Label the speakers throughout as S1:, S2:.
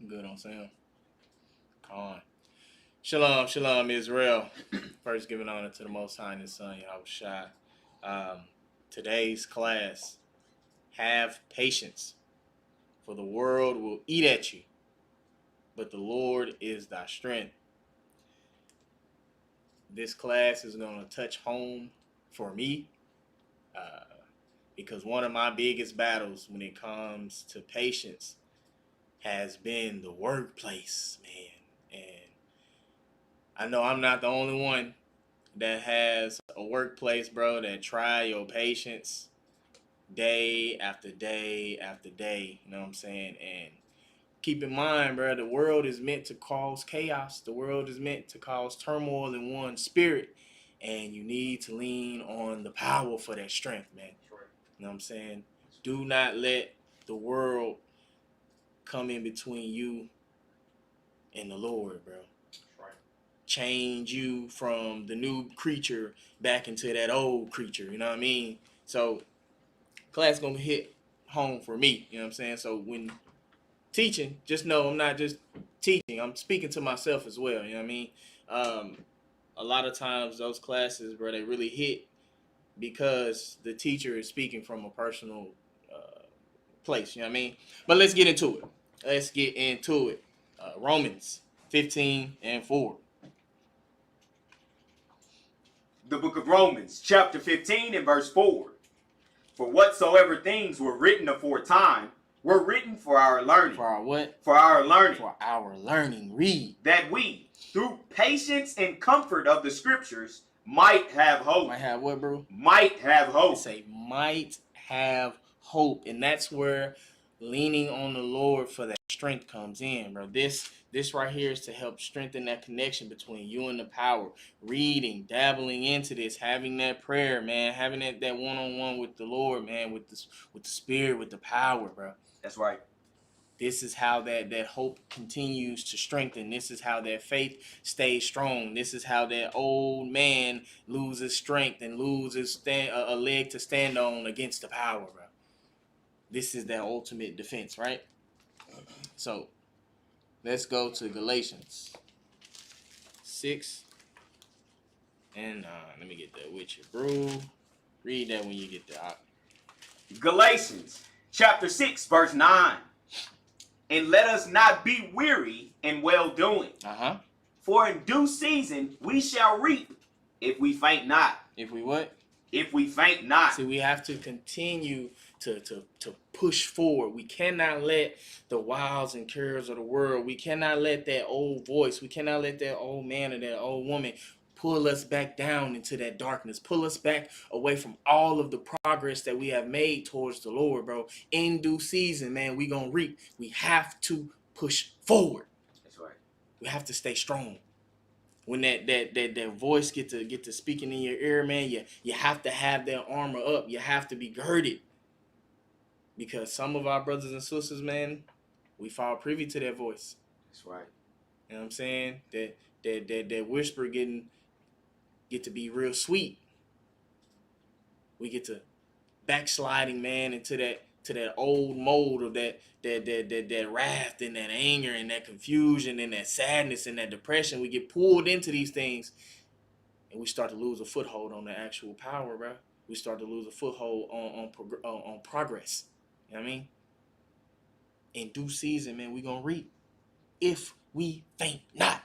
S1: Good on Sam. Con. Shalom, shalom, Israel. First, giving honor to the Most High and His Son, Yahushua. Today's class, have patience, for the world will eat at you, but the Lord is thy strength. This class is going to touch home for me because one of my biggest battles when it comes to patience has been the workplace, man. And I know I'm not the only one that has a workplace, bro, that try your patience day after day after day. You know what I'm saying? And keep in mind, bro, the world is meant to cause chaos. The world is meant to cause turmoil in one's spirit. And you need to lean on the power for that strength, man. You know what I'm saying? Do not let the world come in between you and the Lord, bro. Change you from the new creature back into that old creature, you know what I mean? So class gonna hit home for me, you know what I'm saying? So when teaching, just know I'm not just teaching, I'm speaking to myself as well, you know what I mean? A lot of times those classes, bro, they really hit because the teacher is speaking from a personal place, you know what I mean? But let's get into it. Romans 15:4.
S2: The book of Romans, chapter 15 and verse 4. For whatsoever things were written aforetime were written for our learning.
S1: For our what?
S2: For our learning.
S1: For our learning. Read.
S2: That we, through patience and comfort of the scriptures, might have hope.
S1: Might have what, bro?
S2: Might have hope.
S1: Say might have hope. And that's where leaning on the Lord for that strength comes in, bro. This right here is to help strengthen that connection between you and the power. Reading, dabbling into this, having that prayer, man, having that one-on-one with the Lord, man, with the spirit, with the power, bro.
S2: That's right.
S1: This is how that hope continues to strengthen. This is how that faith stays strong. This is how that old man loses strength and loses a leg to stand on against the power, bro. This is that ultimate defense, right? So let's go to Galatians 6 and 9. Let me get that with you, bro. Read that when you get there.
S2: Galatians chapter 6 verse 9. And let us not be weary in well-doing. For in due season we shall reap if we faint not.
S1: If we what?
S2: If we faint not.
S1: See, we have to continue to push forward. We cannot let the wiles and cares of the world, we cannot let that old voice, we cannot let that old man or that old woman pull us back down into that darkness, pull us back away from all of the progress that we have made towards the Lord, bro. In due season, man, we gonna reap. We have to push forward.
S2: That's right.
S1: We have to stay strong. When that voice get to speaking in your ear, man, you have to have that armor up. You have to be girded. Because some of our brothers and sisters, man, we fall privy to that voice.
S2: That's right.
S1: You know what I'm saying? That whisper get to be real sweet. We get to backsliding, man, into that old mold of that wrath and that anger and that confusion and that sadness and that depression. We get pulled into these things and we start to lose a foothold on the actual power, bro. We start to lose a foothold on progress. You know what I mean? In due season, man, we gonna reap if we faint not.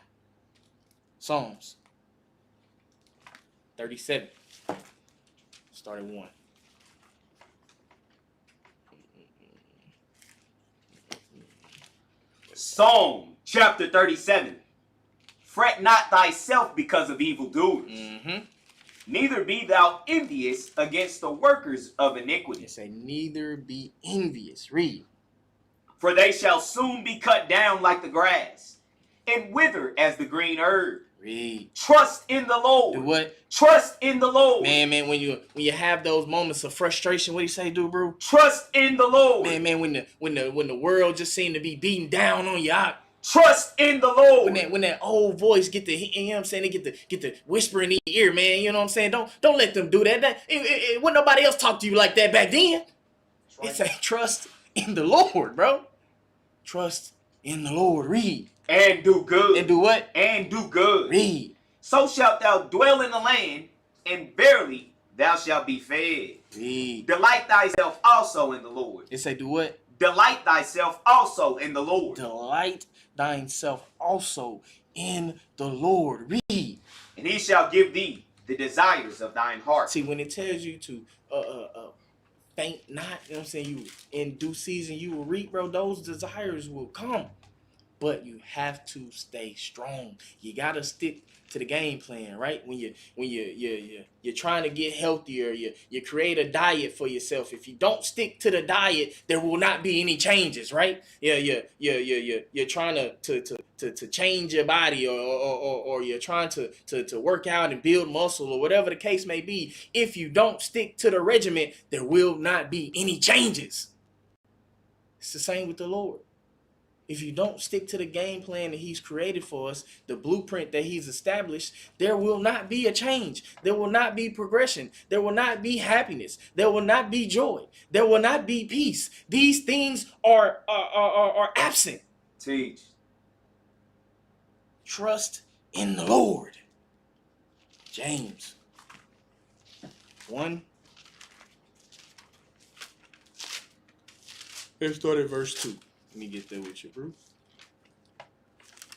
S1: Psalms 37. Start at 1.
S2: Psalm chapter 37. Fret not thyself because of evildoers. Neither be thou envious against the workers of iniquity.
S1: It say, neither be envious. Read.
S2: For they shall soon be cut down like the grass, and wither as the green herb.
S1: Read.
S2: Trust in the Lord.
S1: Do what?
S2: Trust in the Lord.
S1: Man, when you have those moments of frustration, what do you say, do, bro?
S2: Trust in the Lord.
S1: Man, when the world just seem to be beating down on you,
S2: trust in the Lord.
S1: When that old voice get the, you know what I'm saying, they get the whisper in the ear, man, you know what I'm saying? Don't let them do that. Wouldn't nobody else talk to you like that back then. Right. It say trust in the Lord, bro. Trust in the Lord. Read.
S2: And do good.
S1: And do what?
S2: And do good.
S1: Read.
S2: So shalt thou dwell in the land, and verily thou shalt be fed.
S1: Read.
S2: Delight thyself also in the Lord.
S1: It say do what?
S2: Delight thyself also in the Lord.
S1: Delight thyself also in the Lord. Read.
S2: And he shall give thee the desires of thine heart.
S1: See, when it tells you to faint not, you know what I'm saying? You in due season you will reap, bro. Those desires will come. But you have to stay strong. You gotta stick to the game plan, right? When you're trying to get healthier, you create a diet for yourself. If you don't stick to the diet, there will not be any changes, right? You're trying to change your body, or you're trying to work out and build muscle, or whatever the case may be. If you don't stick to the regimen, there will not be any changes. It's the same with the Lord. If you don't stick to the game plan that he's created for us, the blueprint that he's established, there will not be a change. There will not be progression. There will not be happiness. There will not be joy. There will not be peace. These things are absent.
S2: Teach.
S1: Trust in the Lord. James 1. Let's start at verse 2. Let me get there with you, bro.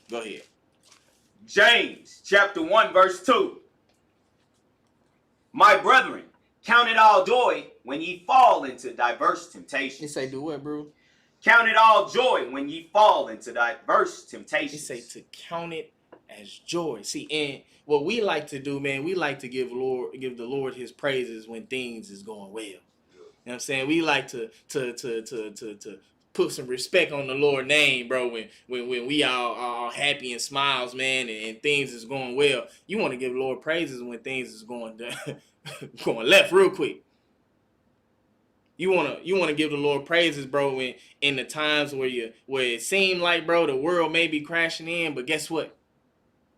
S1: Go ahead.
S2: James chapter 1 verse 2. My brethren, count it all joy when ye fall into diverse temptations.
S1: It say do what, bro?
S2: Count it all joy when ye fall into diverse temptations.
S1: It say to count it as joy. See, and what we like to do, man, we like to give the Lord his praises when things is going well. You know what I'm saying? We like to put some respect on the Lord's name, bro, when we all happy and smiles, man, and things is going well. You want to give the Lord praises when things is going left real quick. You want to give the Lord praises, bro, when in the times where it seemed like, bro, the world may be crashing in, but guess what?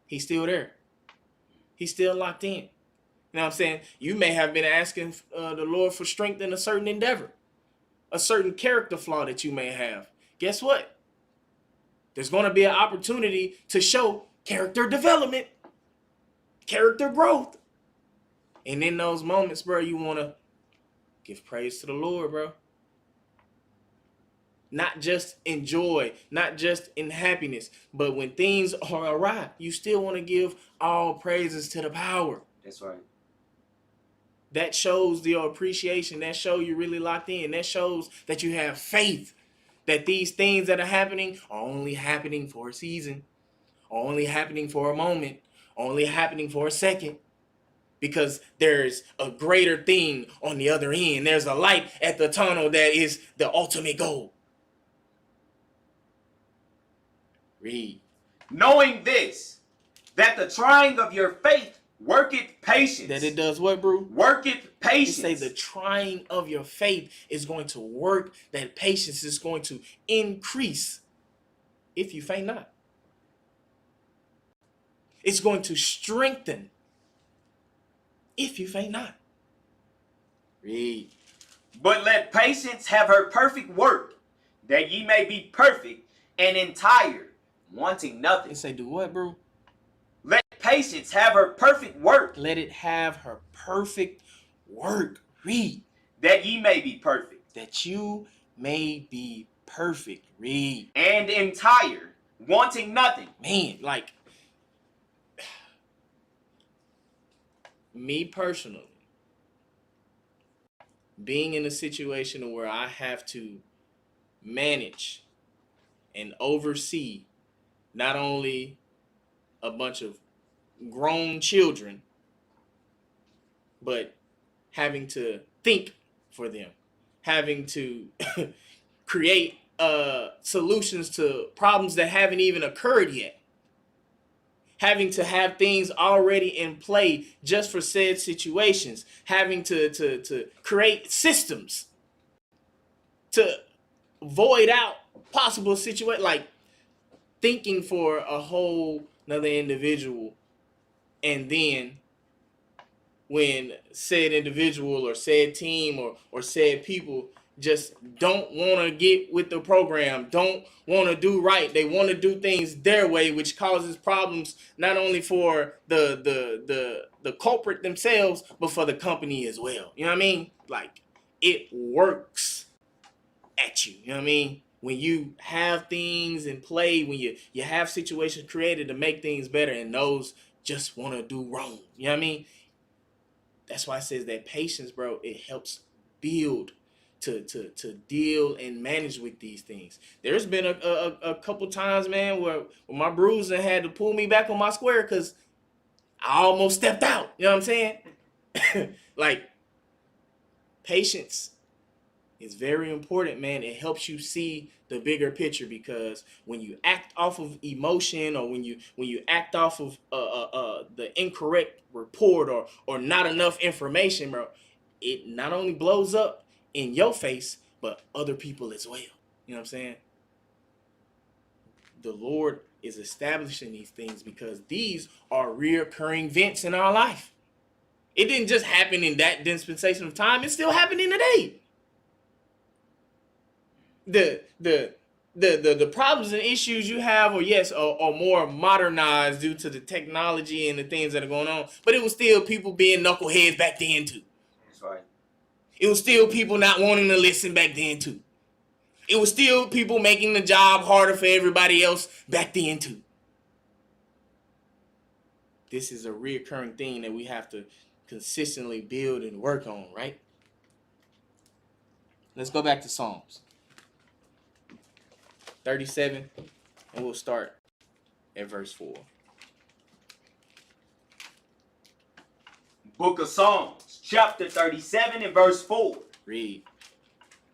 S1: He's still there. He's still locked in. You know what I'm saying? You may have been asking the Lord for strength in a certain endeavor, a certain character flaw that you may have. Guess what? There's going to be an opportunity to show character development, character growth. And in those moments, bro, you want to give praise to the Lord, bro. Not just in joy, not just in happiness, but when things are awry, you still want to give all praises to the power.
S2: That's right.
S1: That shows your appreciation. That shows you're really locked in. That shows that you have faith that these things that are happening are only happening for a season, only happening for a moment, only happening for a second. Because there's a greater thing on the other end. There's a light at the tunnel that is the ultimate goal. Read.
S2: Knowing this, that the trying of your faith worketh patience.
S1: That it does what, bro?
S2: Worketh patience.
S1: It say the trying of your faith is going to work. That patience is going to increase if you faint not. It's going to strengthen if you faint not. Read.
S2: But let patience have her perfect work, that ye may be perfect and entire, wanting nothing.
S1: It say do what, bro?
S2: Let patience have her perfect work.
S1: Let it have her perfect work. Read.
S2: That ye may be perfect.
S1: That you may be perfect. Read.
S2: And entire, wanting nothing.
S1: Man, like, me personally, being in a situation where I have to manage and oversee not only a bunch of grown children, but having to think for them, having to create solutions to problems that haven't even occurred yet, having to have things already in play just for said situations, having to create systems to void out possible situations, like thinking for a whole another individual, and then when said individual or said team or said people just don't want to get with the program, don't want to do right. They want to do things their way, which causes problems not only for the culprit themselves, but for the company as well. You know what I mean? Like, it works at you. You know what I mean? When you have things in play, when you have situations created to make things better, and those just want to do wrong. You know what I mean? That's why it says that patience, bro, it helps build to deal and manage with these things. There's been a couple times, man, where my bruising had to pull me back on my square because I almost stepped out. You know what I'm saying? Like, patience is very important, man. It helps you see the bigger picture, because when you act off of emotion, or when you act off of the incorrect report, or not enough information, bro, it not only blows up in your face, but other people as well. You know what I'm saying? The Lord is establishing these things because these are reoccurring events in our life. It didn't just happen in that dispensation of time. It's still happening today. The problems and issues you have are more modernized due to the technology and the things that are going on, but it was still people being knuckleheads back then too.
S2: That's right.
S1: It was still people not wanting to listen back then too. It was still people making the job harder for everybody else back then too. This is a reoccurring thing that we have to consistently build and work on, right? Let's go back to Psalms 37, and we'll start at verse 4.
S2: Book of Psalms, chapter 37 and verse 4.
S1: Read.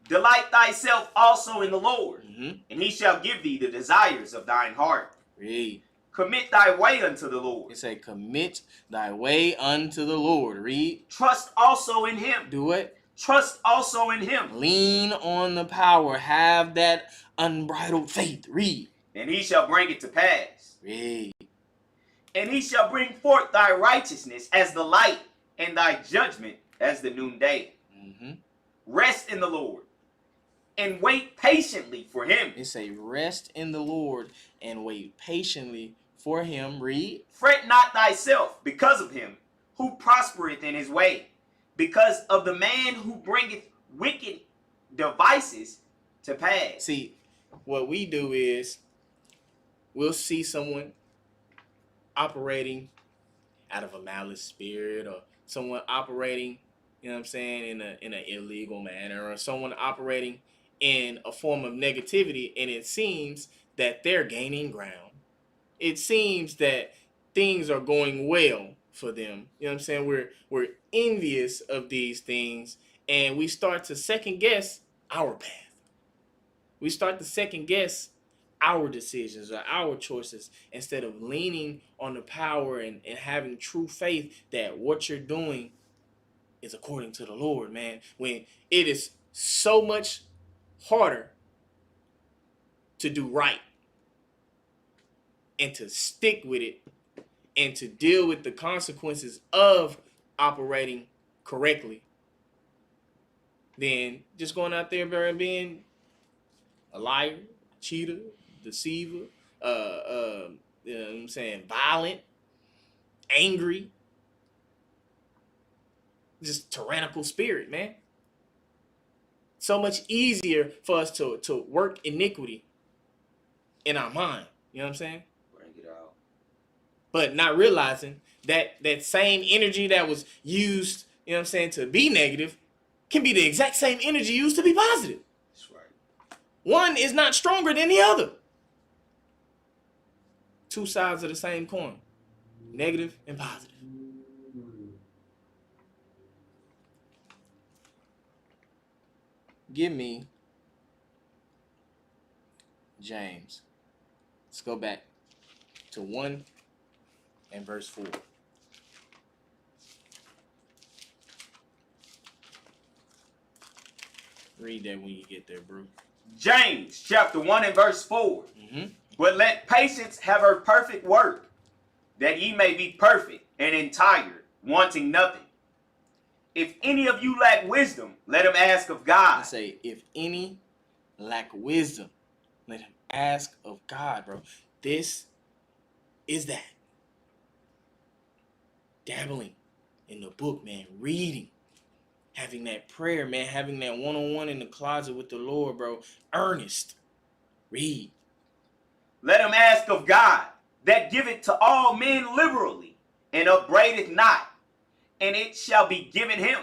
S2: Delight thyself also in the Lord,
S1: and
S2: he shall give thee the desires of thine heart.
S1: Read.
S2: Commit thy way unto the Lord.
S1: It say, commit thy way unto the Lord. Read.
S2: Trust also in him.
S1: Do it.
S2: Trust also in him.
S1: Lean on the power. Have that unbridled faith. Read.
S2: And he shall bring it to pass.
S1: Read.
S2: And he shall bring forth thy righteousness as the light, and thy judgment as the noonday. Rest in the Lord, and wait patiently for him.
S1: It say, rest in the Lord, and wait patiently for him. Read.
S2: Fret not thyself because of him who prospereth in his way, because of the man who bringeth wicked devices to pass.
S1: See, what we do is we'll see someone operating out of a malice spirit, or someone operating, you know what I'm saying, in an illegal manner, or someone operating in a form of negativity, and it seems that they're gaining ground. It seems that things are going well for them. You know what I'm saying? We're envious of these things, and we start to second guess our path. We start to second guess our decisions or our choices, instead of leaning on the power and having true faith that what you're doing is according to the Lord, man. When it is so much harder to do right and to stick with it and to deal with the consequences of operating correctly than just going out there and being a liar, cheater, deceiver, you know what I'm saying, violent, angry, just tyrannical spirit, man. So much easier for us to work iniquity in our mind. You know what I'm saying?
S2: Bring it out.
S1: But not realizing that that same energy that was used, you know what I'm saying, to be negative can be the exact same energy used to be positive.
S2: That's right.
S1: One is not stronger than the other. Two sides of the same coin. Negative and positive. Give me James. Let's go back to 1 and verse 4. Read that when you get there, bro.
S2: James chapter 1 and verse 4. But let patience have her perfect work, that ye may be perfect and entire, wanting nothing. if any of you lack wisdom, let him ask of God.
S1: I say, if any lack wisdom, let him ask of God, bro. This is that. Dabbling in the book, man. Reading. Having that prayer, man. Having that one-on-one in the closet with the Lord, bro. Earnest. Read.
S2: Let him ask of God, that giveth to all men liberally, and upbraideth not, and it shall be given him.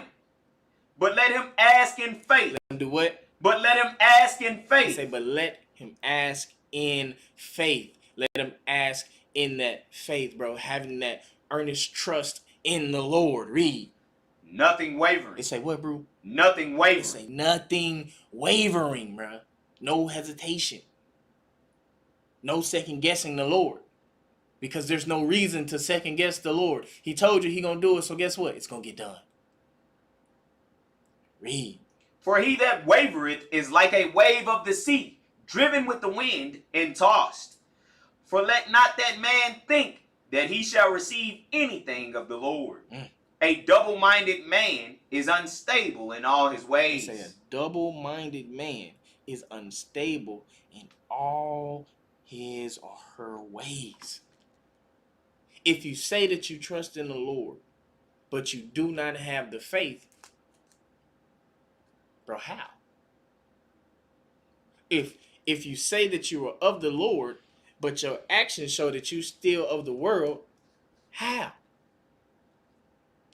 S2: But let him ask in faith.
S1: Let him do what?
S2: But let him ask in faith.
S1: I say, but let him ask in faith. Let him ask in that faith, bro. Having that earnest trust in the Lord. Read.
S2: Nothing wavering.
S1: They say what, bro?
S2: Nothing wavering.
S1: They say nothing wavering, bro. No hesitation. No second guessing the Lord. Because there's no reason to second guess the Lord. He told you he gonna do it, so guess what? It's gonna get done. Read.
S2: For he that wavereth is like a wave of the sea, driven with the wind and tossed. For let not that man think that he shall receive anything of the Lord. A double-minded man is unstable in all his ways.
S1: They say a double-minded man is unstable in all his or her ways. If you say that you trust in the Lord, but you do not have the faith, bro, how? If you say that you are of the Lord, but your actions show that you still of the world, how?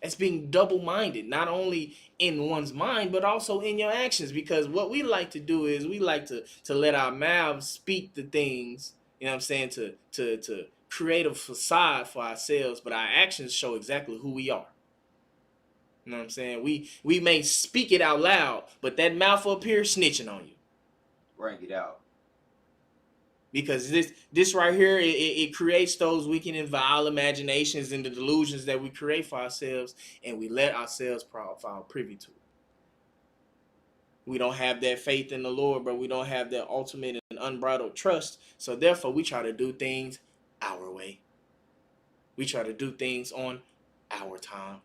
S1: It's being double-minded, not only in one's mind, but also in your actions. Because what we like to do is we like to let our mouths speak the things, you know what I'm saying, to create a facade for ourselves, but our actions show exactly who we are. You know what I'm saying? We may speak it out loud, but that mouth up here snitching on you.
S2: Bring it out.
S1: Because this right here, it creates those wicked and vile imaginations and the delusions that we create for ourselves, and we let ourselves fall privy to it. We don't have that faith in the Lord, but we don't have that ultimate and unbridled trust. So therefore, we try to do things our way. We try to do things on our time.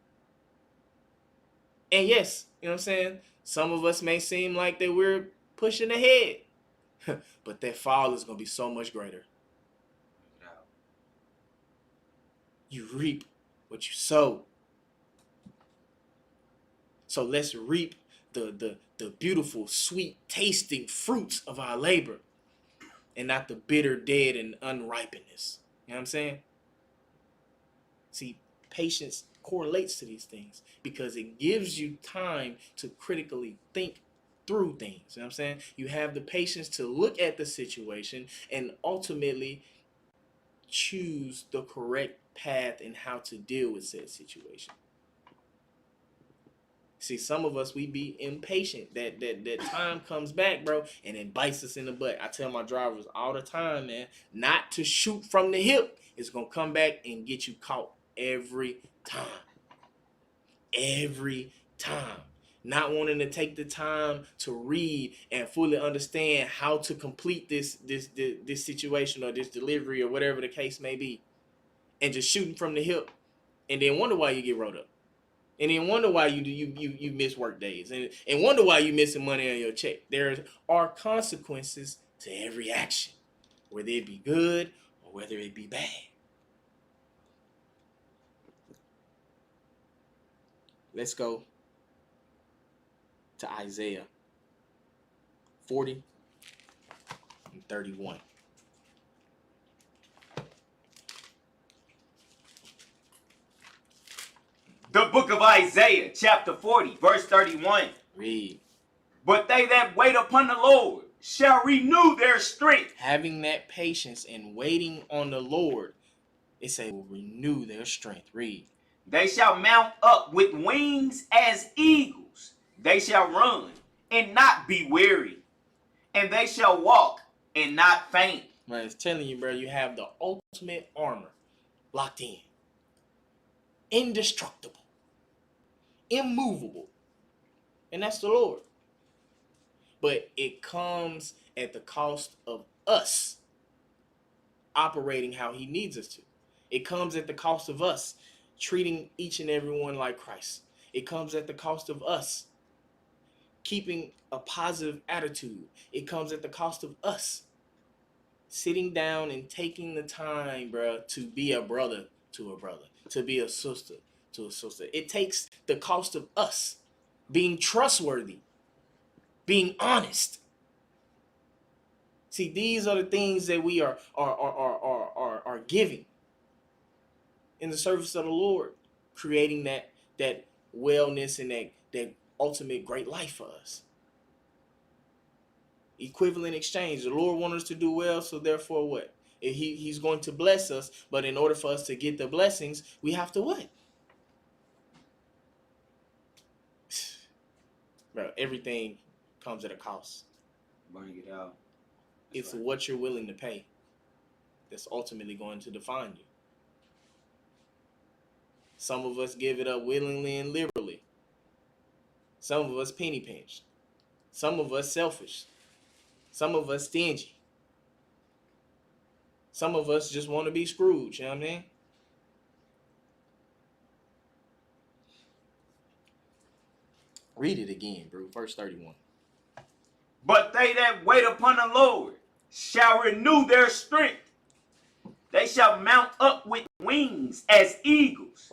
S1: And yes, you know what I'm saying? Some of us may seem like that we're pushing ahead. But that fall is going to be so much greater. You reap what you sow. So let's reap the beautiful, sweet, tasting fruits of our labor, and not the bitter, dead, and unripenness. You know what I'm saying? See, patience correlates to these things because it gives you time to critically think through things. You know what I'm saying? You have the patience to look at the situation and ultimately choose the correct path and how to deal with said situation. See, some of us, we be impatient. That time comes back, bro, and it bites us in the butt. I tell my drivers all the time, man, not to shoot from the hip. It's going to come back and get you caught every time. Every time. Not wanting to take the time to read and fully understand how to complete this situation or this delivery or whatever the case may be, and just shooting from the hip, and then wonder why you get rolled up, and then wonder why you miss work days, and wonder why you missing money on your check. There are consequences to every action, whether it be good or whether it be bad. Let's go to Isaiah 40 and 31.
S2: The book of Isaiah, chapter 40, verse 31.
S1: Read.
S2: But they that wait upon the Lord shall renew their strength.
S1: Having that patience and waiting on the Lord, it say will renew their strength. Read.
S2: They shall mount up with wings as eagles. They shall run and not be weary. And they shall walk and not faint.
S1: Man, it's telling you, bro, you have the ultimate armor locked in. Indestructible. Immovable. And that's the Lord. But it comes at the cost of us operating how he needs us to. It comes at the cost of us treating each and every one like Christ. It comes at the cost of us keeping a positive attitude. It comes at the cost of us sitting down and taking the time, bro, to be a brother to a brother, to be a sister to a sister. It takes the cost of us being trustworthy, being honest. See, these are the things that we are giving in the service of the Lord, creating that wellness and that ultimate great life for us. Equivalent exchange. The Lord wants us to do well, so therefore what? He's going to bless us, but in order for us to get the blessings, we have to what? Bro, everything comes at a cost.
S2: Bring it out.
S1: It's right. What you're willing to pay that's ultimately going to define you. Some of us give it up willingly and liberally. Some of us penny pinched. Some of us selfish. Some of us stingy. Some of us just want to be Scrooge, you know what I mean? Read it again, bro. Verse 31.
S2: But they that wait upon the Lord shall renew their strength. They shall mount up with wings as eagles.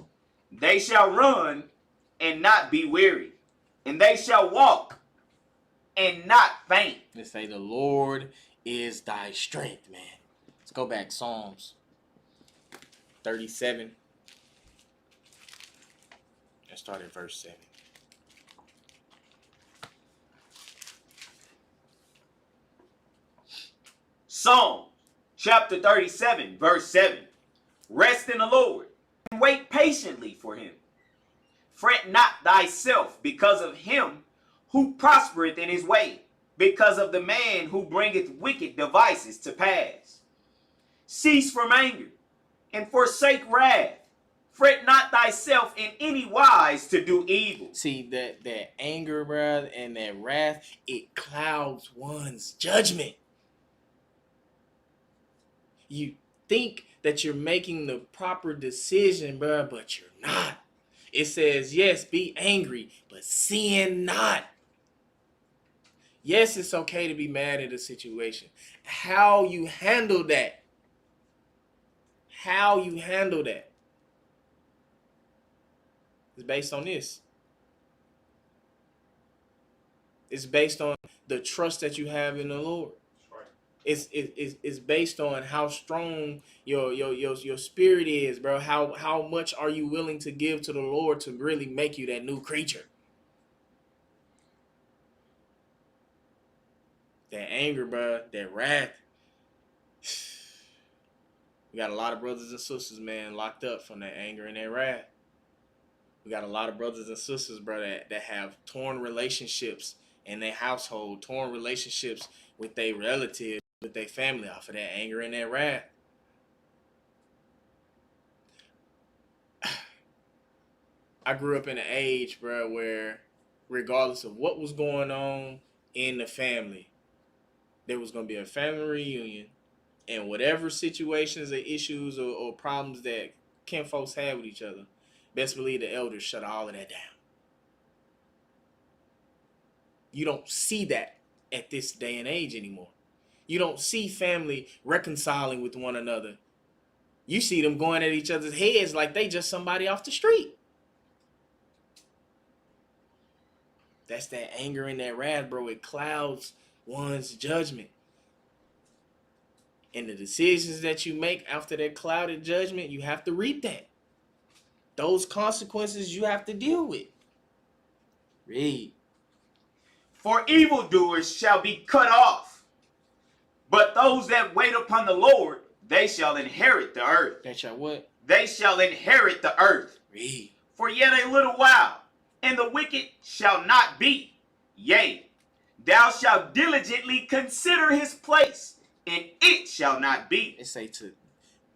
S2: They shall run and not be weary. And they shall walk and not faint.
S1: Let's say the Lord is thy strength, man. Let's go back. Psalms 37. Let's start at verse 7.
S2: Psalm chapter 37, verse 7. Rest in the Lord and wait patiently for him. Fret not thyself because of him who prospereth in his way, because of the man who bringeth wicked devices to pass. Cease from anger and forsake wrath. Fret not thyself in any wise to do evil.
S1: See, that anger, bruh, and that wrath, it clouds one's judgment. You think that you're making the proper decision, bruh, but you're not. It says, yes, be angry, but sin not. Yes, it's okay to be mad at a situation. How you handle that is based on this. It's based on the trust that you have in the Lord. It's based on how strong your spirit is, bro. How much are you willing to give to the Lord to really make you that new creature? That anger, bro, that wrath. We got a lot of brothers and sisters, man, locked up from that anger and that wrath. We got a lot of brothers and sisters, bro, that have torn relationships in their household, torn relationships with their relatives, with their family off of that anger and that wrath. I grew up in an age, bro, where regardless of what was going on in the family, there was going to be a family reunion, and whatever situations or issues or problems that kin folks had with each other, best believe the elders shut all of that down. You don't see that at this day and age anymore. You don't see family reconciling with one another. You see them going at each other's heads like they just somebody off the street. That's that anger and that wrath, bro. It clouds one's judgment. And the decisions that you make after that clouded judgment, you have to reap that. Those consequences you have to deal with. Read.
S2: For evildoers shall be cut off, but those that wait upon the Lord, they shall inherit the earth.
S1: They shall what?
S2: They shall inherit the earth.
S1: Read.
S2: For yet a little while, and the wicked shall not be. Yea, thou shalt diligently consider his place, and it shall not be.
S1: It say to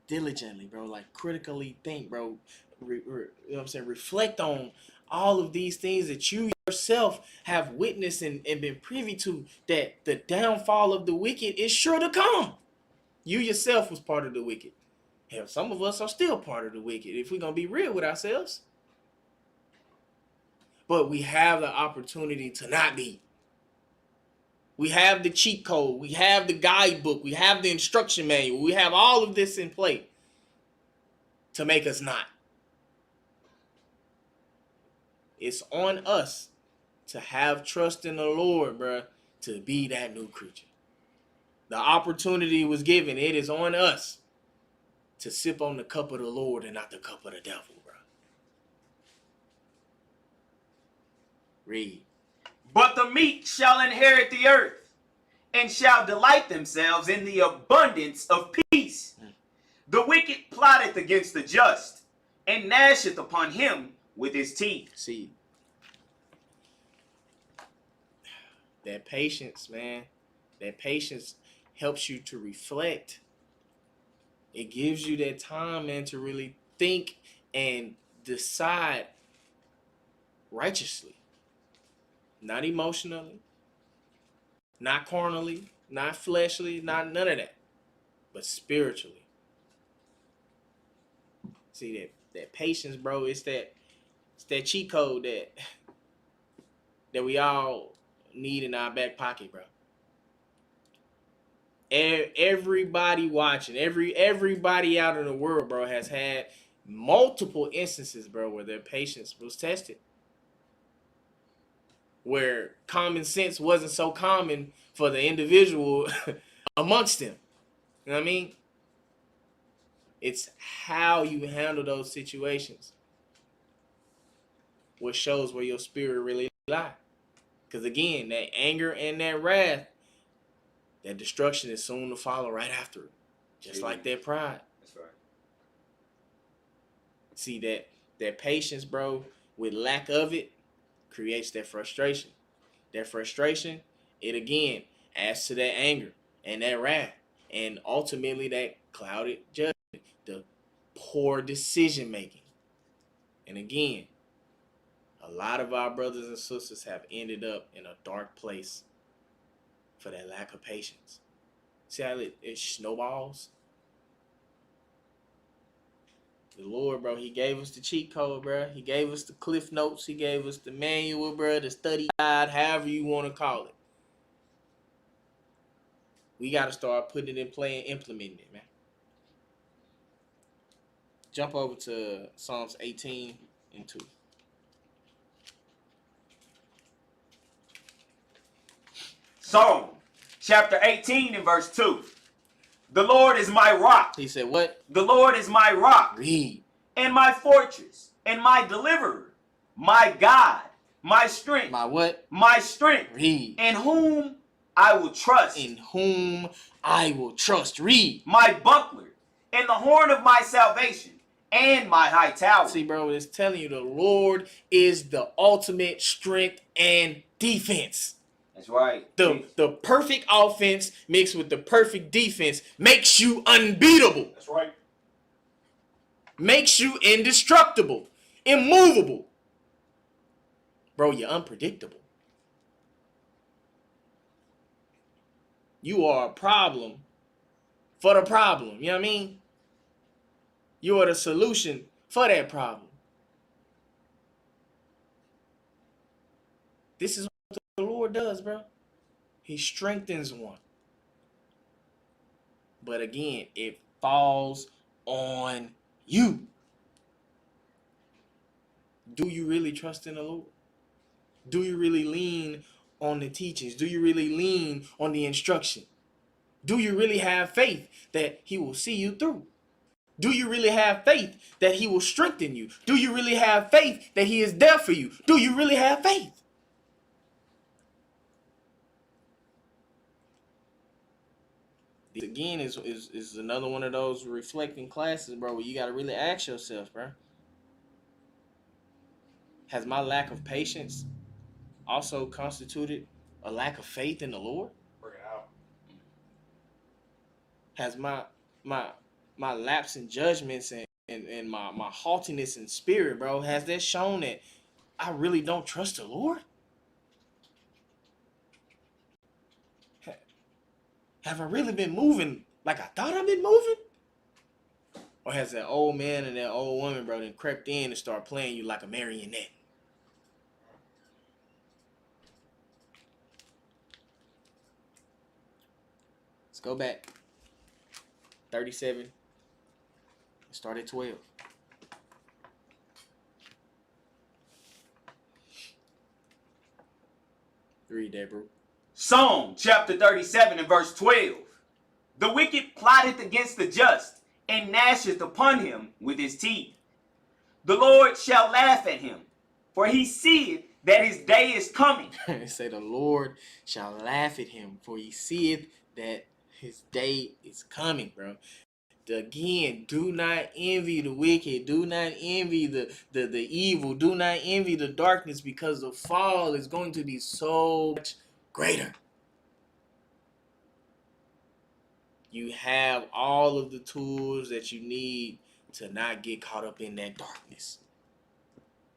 S1: diligently, bro, like critically think, bro. You know what I'm saying? Reflect on all of these things that you yourself have witnessed and been privy to, that the downfall of the wicked is sure to come. You yourself was part of the wicked. Hell, some of us are still part of the wicked, if we're going to be real with ourselves. but we have the opportunity to not be. We have the cheat code. We have the guidebook. We have the instruction manual. We have all of this in play to make us not. It's on us to have trust in the Lord, bro, to be that new creature. The opportunity was given. It is on us to sip on the cup of the Lord and not the cup of the devil, bro. Read.
S2: But the meek shall inherit the earth, and shall delight themselves in the abundance of peace. The wicked plotteth against the just, and gnasheth upon him with his teeth.
S1: See, that patience, man, that patience helps you to reflect. It gives you that time, man, to really think and decide righteously. Not emotionally, not carnally, not fleshly, not none of that, but spiritually. See, that patience, bro, it's that cheat code that we all need in our back pocket, bro. Everybody watching, everybody out in the world, bro, has had multiple instances, bro, where their patience was tested. Where common sense wasn't so common for the individual amongst them. You know what I mean? It's how you handle those situations what shows where your spirit really lies. Because again, that anger and that wrath, that destruction is soon to follow right after it. Just like that pride.
S2: That's right.
S1: See, that patience, bro, with lack of it, creates that frustration. That frustration, it again adds to that anger and that wrath. And ultimately that clouded judgment, the poor decision making. And again, a lot of our brothers and sisters have ended up in a dark place for that lack of patience. See how it snowballs? The Lord, bro, he gave us the cheat code, bro. He gave us the cliff notes. He gave us the manual, bro, the study guide, however you want to call it. We got to start putting it in play and implementing it, man. Jump over to Psalms 18 and 2.
S2: Psalm chapter 18 and verse 2. The Lord is my rock.
S1: He said what?
S2: The Lord is my rock.
S1: Read.
S2: And my fortress, and my deliverer, my God, my strength.
S1: My what?
S2: My strength.
S1: Read.
S2: In whom I will trust.
S1: In whom I will trust. Read.
S2: My buckler, and the horn of my salvation, and my high tower.
S1: See, bro, it's telling you the Lord is the ultimate strength and defense.
S2: That's right.
S1: The perfect offense mixed with the perfect defense makes you unbeatable.
S2: That's right.
S1: Makes you indestructible, immovable. Bro, you're unpredictable. You are a problem for the problem. You know what I mean? You are the solution for that problem. This is what the Lord does, bro. He strengthens one. But again, it falls on you. Do you really trust in the Lord? Do you really lean on the teachings? Do you really lean on the instruction? Do you really have faith that he will see you through? Do you really have faith that he will strengthen you? Do you really have faith that he is there for you? Do you really have faith? Again, is another one of those reflecting classes, bro, where you got to really ask yourself, bro. Has my lack of patience also constituted a lack of faith in the Lord?
S2: Bring it out.
S1: Has my lapse in judgments and my haughtiness in spirit, bro, has that shown that I really don't trust the Lord? Have I really been moving like I thought I've been moving? Or has that old man and that old woman, bro, then crept in and started playing you like a marionette? Let's go back. 37. Start at 12. Read that, bro.
S2: Psalm chapter 37 and verse 12. The wicked plotteth against the just, and gnasheth upon him with his teeth. The Lord shall laugh at him, for he seeth that his day is coming.
S1: It say the Lord shall laugh at him, for he seeth that his day is coming, bro. Again, do not envy the wicked. Do not envy the evil. Do not envy the darkness, because the fall is going to be so much greater. You have all of the tools that you need to not get caught up in that darkness.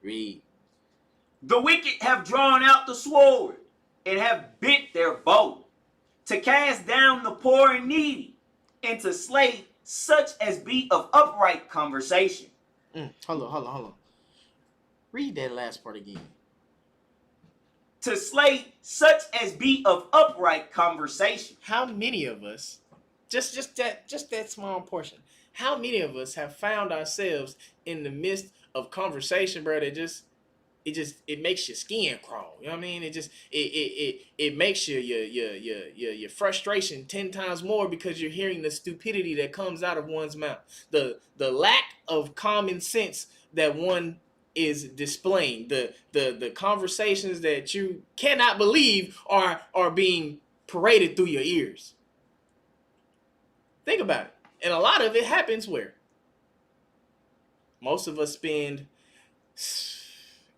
S1: Read.
S2: The wicked have drawn out the sword and have bent their bow to cast down the poor and needy, and to slay such as be of upright conversation.
S1: Hold on. Read that last part again.
S2: To slay such as be of upright conversation.
S1: How many of us, just that small portion, how many of us have found ourselves in the midst of conversation, bro, that it makes your skin crawl. You know what I mean? It makes your frustration 10 times more, because you're hearing the stupidity that comes out of one's mouth. The lack of common sense that one is displaying. The conversations that you cannot believe are being paraded through your ears. Think about it. And a lot of it happens where? Most of us spend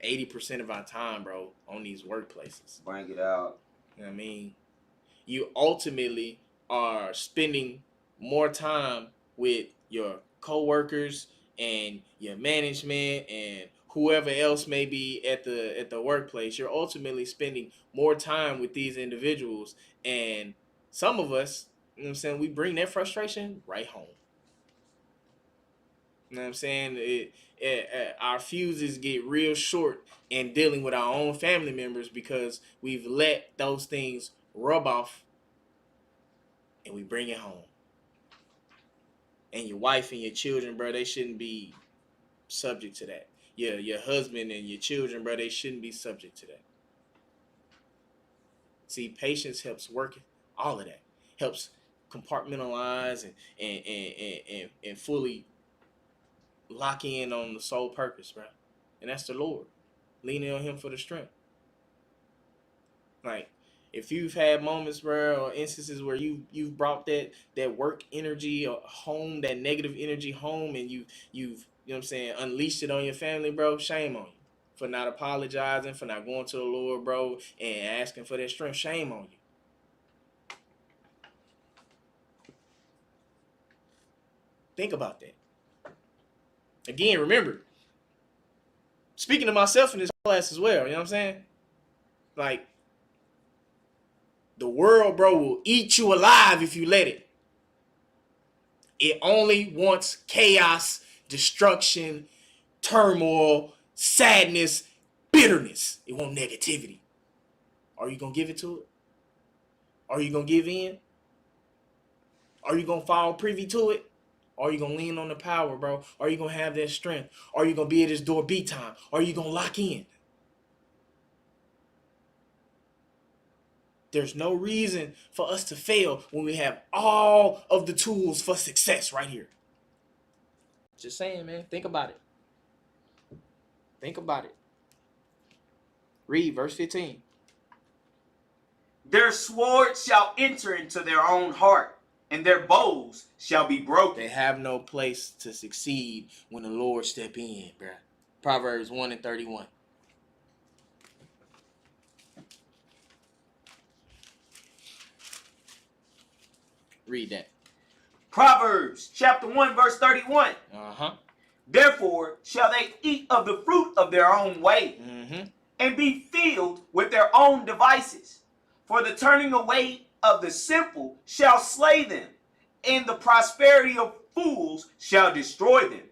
S1: 80% of our time, bro, on these workplaces.
S2: Bring it out.
S1: You know what I mean? You ultimately are spending more time with your coworkers and your management and whoever else may be at the workplace. You're ultimately spending more time with these individuals, and some of us, you know what I'm saying, we bring that frustration right home. You know what I'm saying? Our fuses get real short in dealing with our own family members, because we've let those things rub off and we bring it home. And your wife and your children, bro, they shouldn't be subject to that. Your husband and your children, bro, they shouldn't be subject to that. See, patience helps work all of that. Helps compartmentalize and fully lock in on the sole purpose, bro. And that's the Lord. Leaning on him for the strength. Like, if you've had moments, bro, or instances where you've brought that work energy home, that negative energy home, and you've you know what I'm saying, unleashed it on your family, bro, shame on you for not apologizing, for not going to the Lord, bro, and asking for that strength. Shame on you. Think about that. Again, remember, speaking to myself in this class as well, you know what I'm saying? Like, the world, bro, will eat you alive if you let it. It only wants chaos, destruction, turmoil, sadness, bitterness. It wants negativity. Are you going to give it to it? Are you going to give in? Are you going to fall privy to it? Are you going to lean on the power, bro? Are you going to have that strength? Are you going to be at this door beat time? Are you going to lock in? There's no reason for us to fail when we have all of the tools for success right here. Just saying, man. Think about it. Think about it. Read verse 15.
S2: Their sword shall enter into their own heart, and their bows shall be broken.
S1: They have no place to succeed when the Lord step in, bruh. Proverbs 1:31. Read that.
S2: Proverbs chapter 1 verse 31.
S1: Uh-huh.
S2: Therefore shall they eat of the fruit of their own way, and be filled with their own devices. For the turning away of the simple shall slay them, and the prosperity of fools shall destroy them.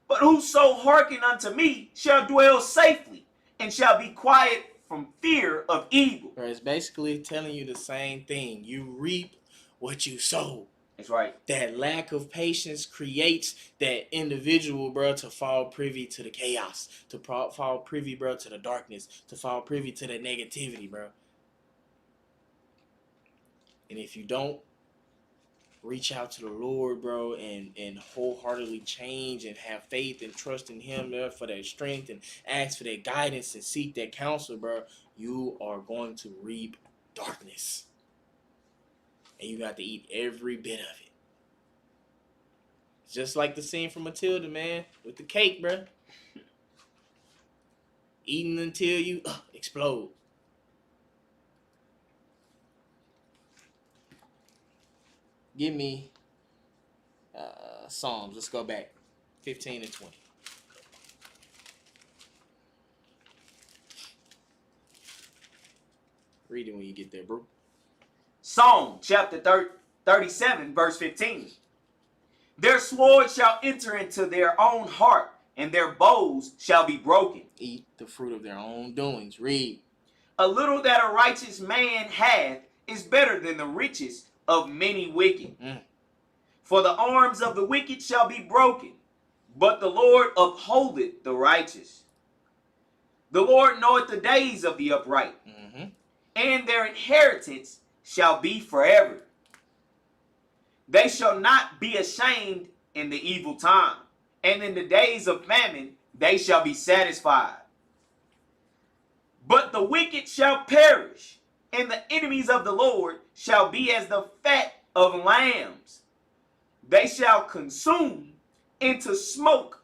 S2: But whoso hearken unto me shall dwell safely, and shall be quiet from fear of evil.
S1: It's basically telling you the same thing. You reap what you sow.
S2: That's right.
S1: That lack of patience creates that individual, bro, to fall privy to the chaos, to fall privy, bro, to the darkness, to fall privy to that negativity, bro. And if you don't reach out to the Lord, bro, and wholeheartedly change and have faith and trust in Him, bro, for that strength, and ask for that guidance and seek that counsel, bro, you are going to reap darkness. And you got to eat every bit of it. Just like the scene from Matilda, man, with the cake, bro. Eating until you explode. Give me Psalms. Let's go back. 15 and 20. Read it when you get there, bro.
S2: Psalm chapter 37, verse 15. Their sword shall enter into their own heart, and their bows shall be broken.
S1: Eat the fruit of their own doings. Read.
S2: A little that a righteous man hath is better than the riches of many wicked. For the arms of the wicked shall be broken, but the Lord upholdeth the righteous. The Lord knoweth the days of the upright, and their inheritance shall be forever. They shall not be ashamed in the evil time, and in the days of famine they shall be satisfied. But the wicked shall perish, and the enemies of the Lord shall be as the fat of lambs. They shall consume, into smoke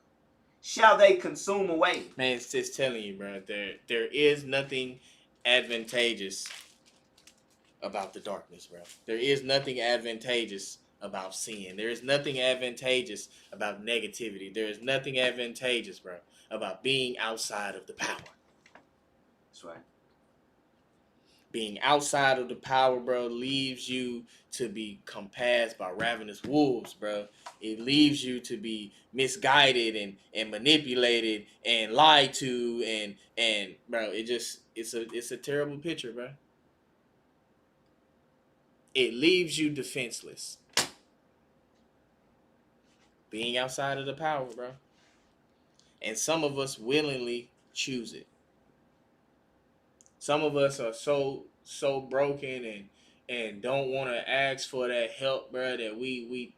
S2: shall they consume away.
S1: Man, it's just telling you, bro, there is nothing advantageous about the darkness, bro. There is nothing advantageous about sin. There is nothing advantageous about negativity. There is nothing advantageous, bro, about being outside of the power.
S2: That's right.
S1: Being outside of the power, bro, leaves you to be compassed by ravenous wolves, bro. It leaves you to be misguided and manipulated and lied to and bro, it's a terrible picture, bro. It leaves you defenseless. Being outside of the power, bro. And some of us willingly choose it. Some of us are so broken and don't want to ask for that help, bro, that we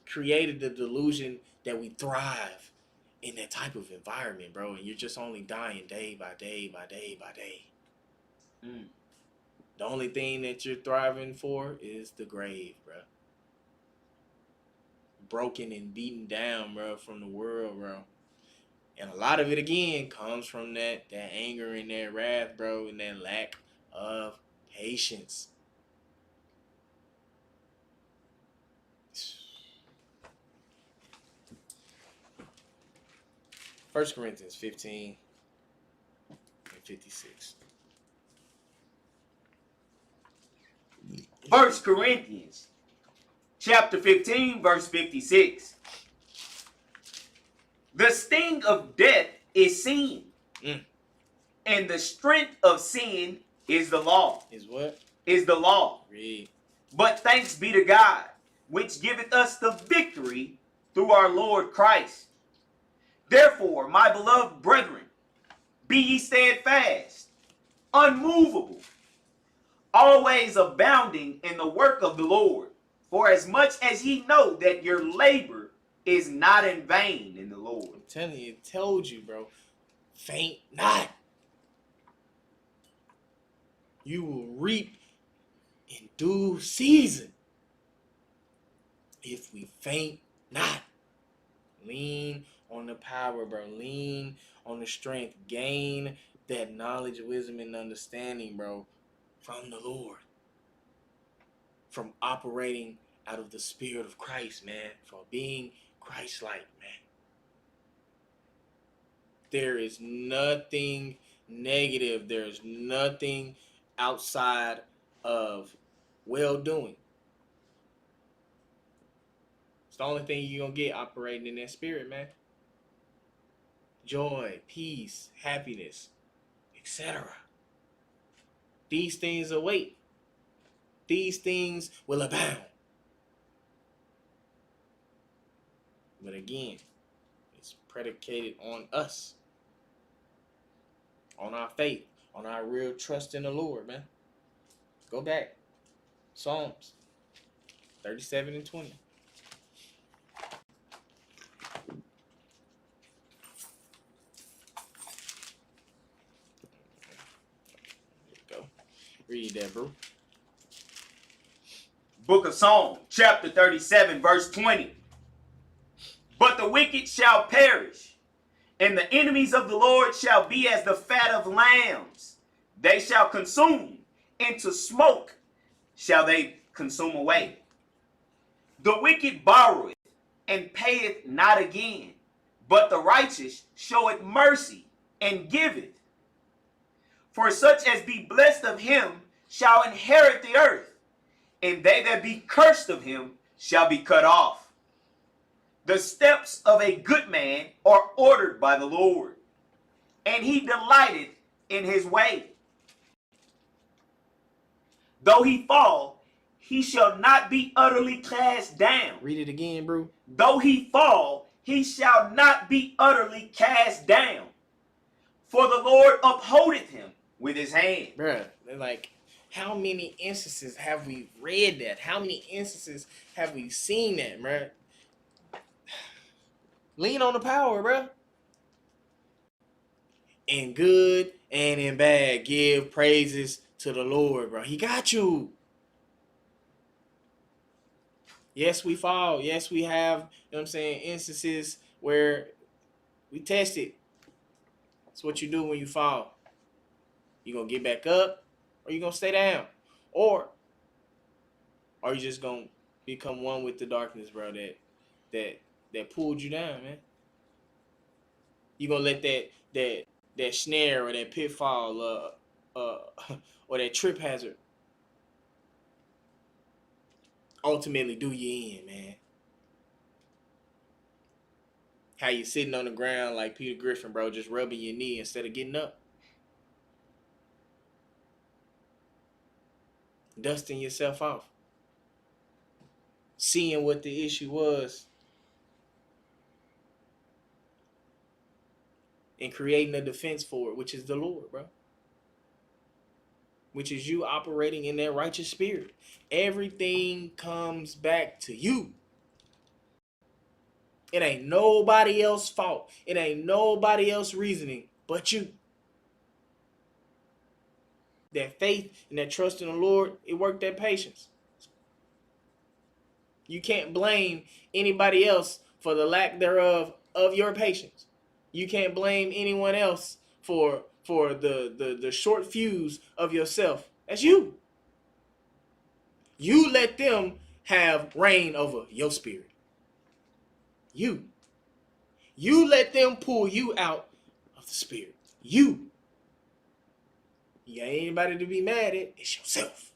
S1: created the delusion that we thrive in that type of environment, bro, and you're just only dying day by day by day by day. The only thing that you're thriving for is the grave, bro. Broken and beaten down, bro, from the world, bro. And a lot of it, again, comes from that anger and that wrath, bro, and that lack of patience. First Corinthians 15 and 56.
S2: 1 Corinthians chapter 15, verse 56. The sting of death is sin. And the strength of sin is the law.
S1: Is what?
S2: Is the law.
S1: Read.
S2: But thanks be to God, which giveth us the victory through our Lord Christ. Therefore, my beloved brethren, be ye steadfast, unmovable, always abounding in the work of the Lord, for as much as ye know that your labor is not in vain in the Lord.
S1: I'm telling you, it told you, bro. Faint not. You will reap in due season if we faint not. Lean on the power, bro. Lean on the strength. Gain that knowledge, wisdom, and understanding, bro, from the Lord. From operating out of the Spirit of Christ, man. From being Christ-like, man. There is nothing negative. There's nothing outside of well-doing. It's the only thing you're going to get operating in that spirit, man. Joy, peace, happiness, etc. These things await. these things will abound. But again, it's predicated on us, on our faith, on our real trust in the Lord, man. Go back. Psalms 37 and 20. There you go. Read that, bro.
S2: Book of Psalms, chapter 37, verse 20. But the wicked shall perish, and the enemies of the Lord shall be as the fat of lambs. They shall consume, into smoke shall they consume away. The wicked borroweth, and payeth not again, but the righteous showeth mercy, and giveth. For such as be blessed of him shall inherit the earth, and they that be cursed of him shall be cut off. The steps of a good man are ordered by the Lord, and he delighteth in his way. Though he fall, he shall not be utterly cast down.
S1: Read it again, bro.
S2: Though he fall, he shall not be utterly cast down. For the Lord upholdeth him with his hand.
S1: Bruh, like, how many instances have we read that? How many instances have we seen that, bruh? Lean on the power, bruh. In good and in bad, give praises to the Lord, bro. He got you. Yes, we fall. Yes, we have, you know what I'm saying, instances where we test it. It's what you do when you fall. You gonna get back up, or you gonna stay down, or are you just gonna become one with the darkness, bro? That pulled you down, man. You gonna let that snare or that pitfall, or that trip hazard ultimately do you in, man. How you sitting on the ground like Peter Griffin, bro, just rubbing your knee instead of getting up. Dusting yourself off. Seeing what the issue was. And creating a defense for it, which is the Lord, bro. Which is you operating in that righteous spirit. Everything comes back to you. It ain't nobody else's fault. It ain't nobody else's reasoning but you. That faith and that trust in the Lord, it worked that patience. You can't blame anybody else for the lack thereof of your patience. You can't blame anyone else for the short fuse of yourself. That's you. You let them have reign over your spirit. You let them pull you out of the spirit. You ain't anybody to be mad at. It's yourself.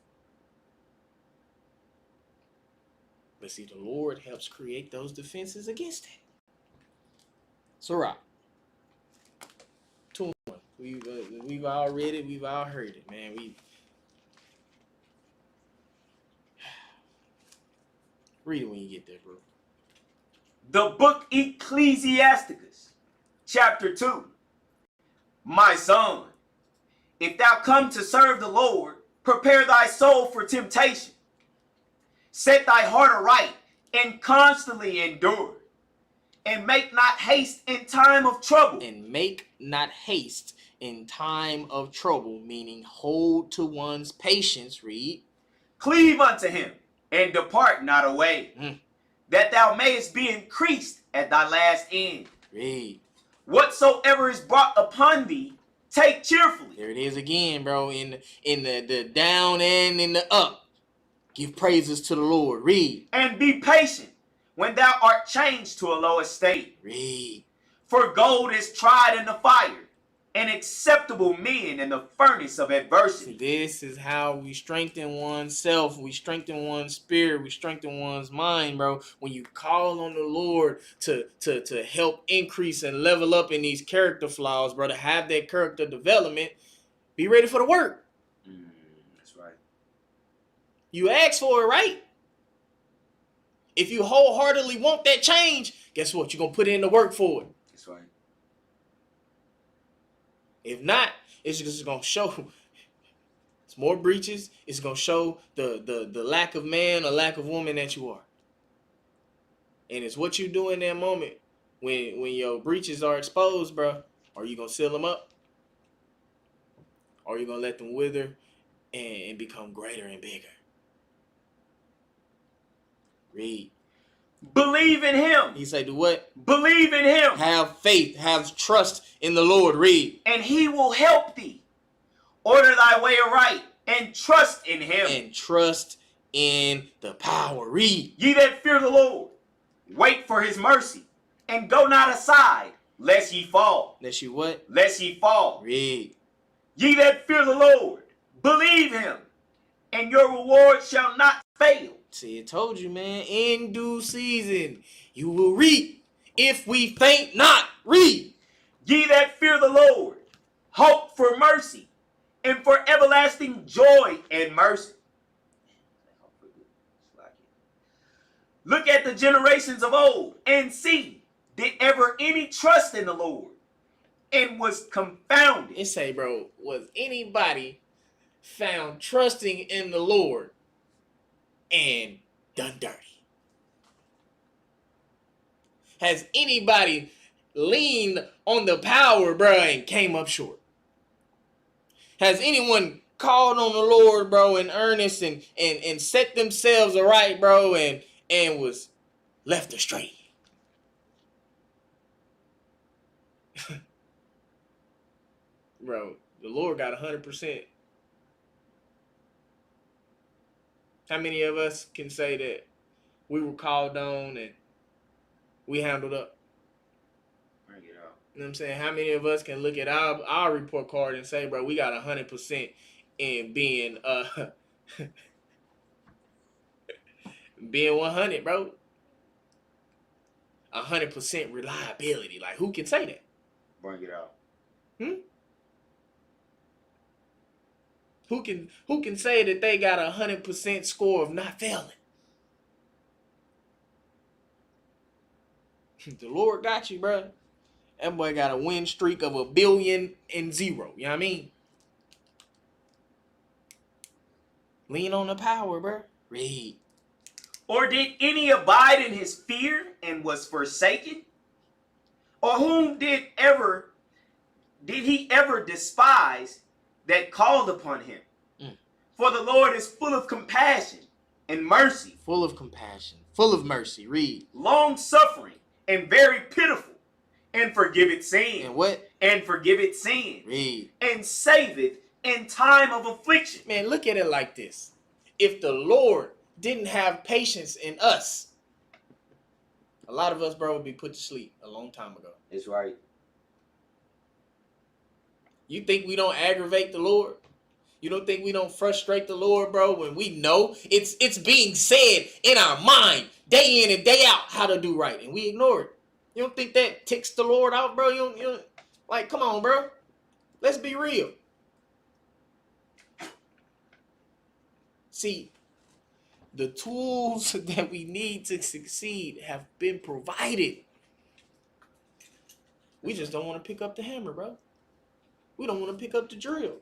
S1: But see, the Lord helps create those defenses against that. So, right. 2-1. We've all read it. We've all heard it, man. Read it when you get there, bro.
S2: The book Ecclesiasticus, chapter 2. My son, if thou come to serve the Lord, prepare thy soul for temptation. Set thy heart aright and constantly endure. And make not haste in time of trouble.
S1: And make not haste in time of trouble, meaning hold to one's patience, read.
S2: Cleave unto him and depart not away, that thou mayest be increased at thy last end.
S1: Read.
S2: Whatsoever is brought upon thee, take cheerfully.
S1: There it is again, bro, in the down and in the up. Give praises to the Lord. Read.
S2: And be patient when thou art changed to a low estate.
S1: Read.
S2: For gold is tried in the fire, and acceptable men in the furnace of adversity.
S1: This is how we strengthen oneself. We strengthen one's spirit. We strengthen one's mind, bro. When you call on the Lord to help increase and level up in these character flaws, bro, to have that character development, be ready for the work.
S2: That's right.
S1: You ask for it, right? If you wholeheartedly want that change, guess what? You're going to put in the work for it.
S2: That's right.
S1: If not, it's just going to show it's more breaches. It's going to show the lack of man or lack of woman that you are. And it's what you do in that moment when your breaches are exposed, bro. Are you going to seal them up? Or are you going to let them wither and become greater and bigger? Read.
S2: Believe in him.
S1: He said, do what?
S2: Believe in him.
S1: Have faith. Have trust in the Lord. Read.
S2: And he will help thee. Order thy way aright and trust in him.
S1: And trust in the power. Read.
S2: Ye that fear the Lord, wait for his mercy, and go not aside, lest ye fall.
S1: Lest you what?
S2: Lest ye fall.
S1: Read.
S2: Ye that fear the Lord, believe him, and your reward shall not fail.
S1: See, it told you, man. In due season, you will reap if we faint not. Read.
S2: Ye that fear the Lord, hope for mercy, and for everlasting joy and mercy. Look at the generations of old and see, did ever any trust in the Lord and was confounded?
S1: It say, bro, was anybody found trusting in the Lord and done dirty? Has anybody leaned on the power, bro, and came up short? Has anyone called on the Lord, bro, in earnest and set themselves aright, bro, and was left astray? Bro, the Lord got 100%. How many of us can say that we were called on and we handled up?
S2: Bring it out.
S1: You know what I'm saying? How many of us can look at our report card and say, bro, we got 100% in being being 100, bro? 100% reliability. Like, who can say that?
S2: Bring it out.
S1: Who can say that they got 100% score of not failing? The Lord got you, bro. That boy got a win streak of 1 billion and 0. You know what I mean? Lean on the power, bro. Read.
S2: Or did any abide in his fear and was forsaken? Or whom did he ever despise that called upon him? For the Lord is full of compassion and mercy.
S1: Full of compassion. Full of mercy. Read.
S2: Long suffering and very pitiful. And forgiveth sin.
S1: And what?
S2: And forgiveth sin.
S1: Read.
S2: And saveth in time of affliction.
S1: Man, look at it like this. If the Lord didn't have patience in us, a lot of us, bro, would be put to sleep a long time ago.
S2: That's right.
S1: You think we don't aggravate the Lord? You don't think we don't frustrate the Lord, bro, when we know it's being said in our mind day in and day out how to do right, and we ignore it? You don't think that ticks the Lord out, bro? You don't like, come on, bro. Let's be real. See, the tools that we need to succeed have been provided. We just don't want to pick up the hammer, bro. We don't want to pick up the drill.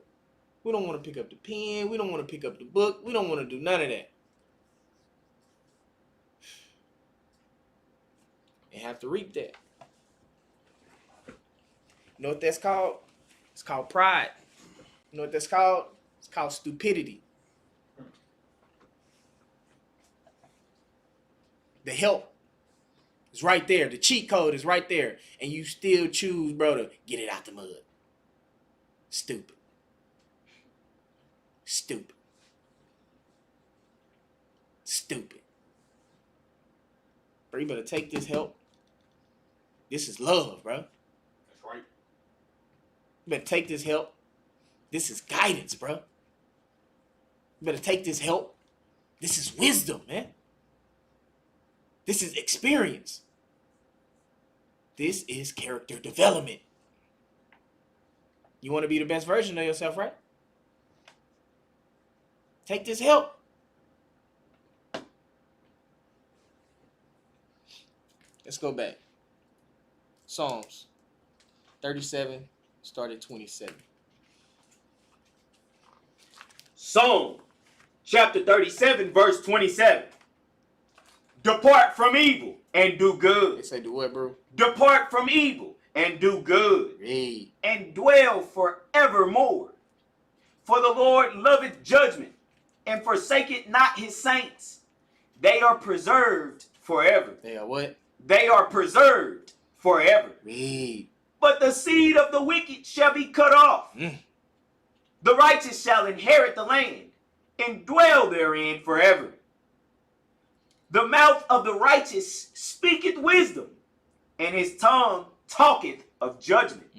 S1: We don't want to pick up the pen. We don't want to pick up the book. We don't want to do none of that. And have to reap that. You know what that's called? It's called pride. You know what that's called? It's called stupidity. The help is right there. The cheat code is right there. And you still choose, bro, to get it out the mud. Stupid. Stupid. Stupid. Bro, you better take this help. This is love, bro.
S2: That's right.
S1: You better take this help. This is guidance, bro. You better take this help. This is wisdom, man. This is experience. This is character development. You want to be the best version of yourself, right? Take this help. Let's go back. Psalms 37, start at 27.
S2: Psalm chapter 37, verse 27. Depart from evil and do good.
S1: They say do what, bro?
S2: Depart from evil and do good.
S1: Read.
S2: And dwell forevermore. For the Lord loveth judgment, and forsaketh not his saints. They are preserved forever.
S1: They are what?
S2: They are preserved forever.
S1: Read.
S2: But the seed of the wicked shall be cut off. The righteous shall inherit the land, and dwell therein forever. The mouth of the righteous speaketh wisdom, and his tongue talketh of judgment.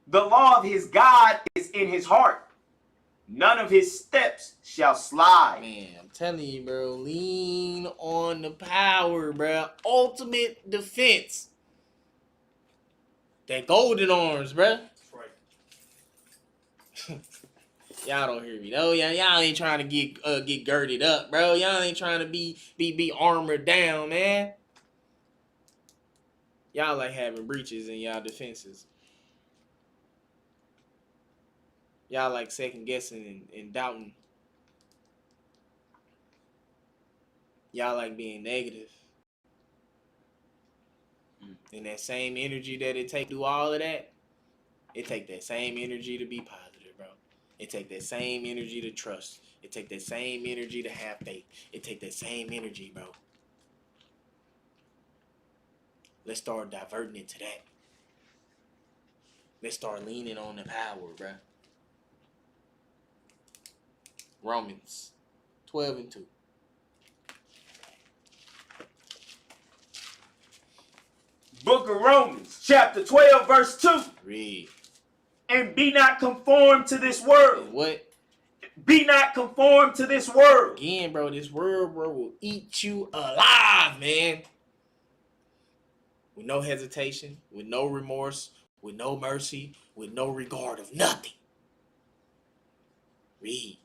S2: The law of his God is in his heart. None of his steps shall slide.
S1: Man, I'm telling you, bro. Lean on the power, bro. Ultimate defense. That golden arms, bro.
S2: That's right.
S1: Y'all don't hear me though. Y'all ain't trying to get girded up, bro. Y'all ain't trying to be armored down, man. Y'all like having breaches in y'all defenses. Y'all like second guessing and doubting. Y'all like being negative. And that same energy that it take to do all of that, it take that same energy to be positive, bro. It take that same energy to trust. It take that same energy to have faith. It take that same energy, bro. Let's start diverting it to that. Let's start leaning on the power, bro. Romans 12 and 2.
S2: Book of Romans, chapter 12, verse 2.
S1: Read.
S2: And be not conformed to this world.
S1: What?
S2: Be not conformed to this world.
S1: Again, bro, this world, bro, will eat you alive, man. With no hesitation, with no remorse, with no mercy, with no regard of nothing. Read.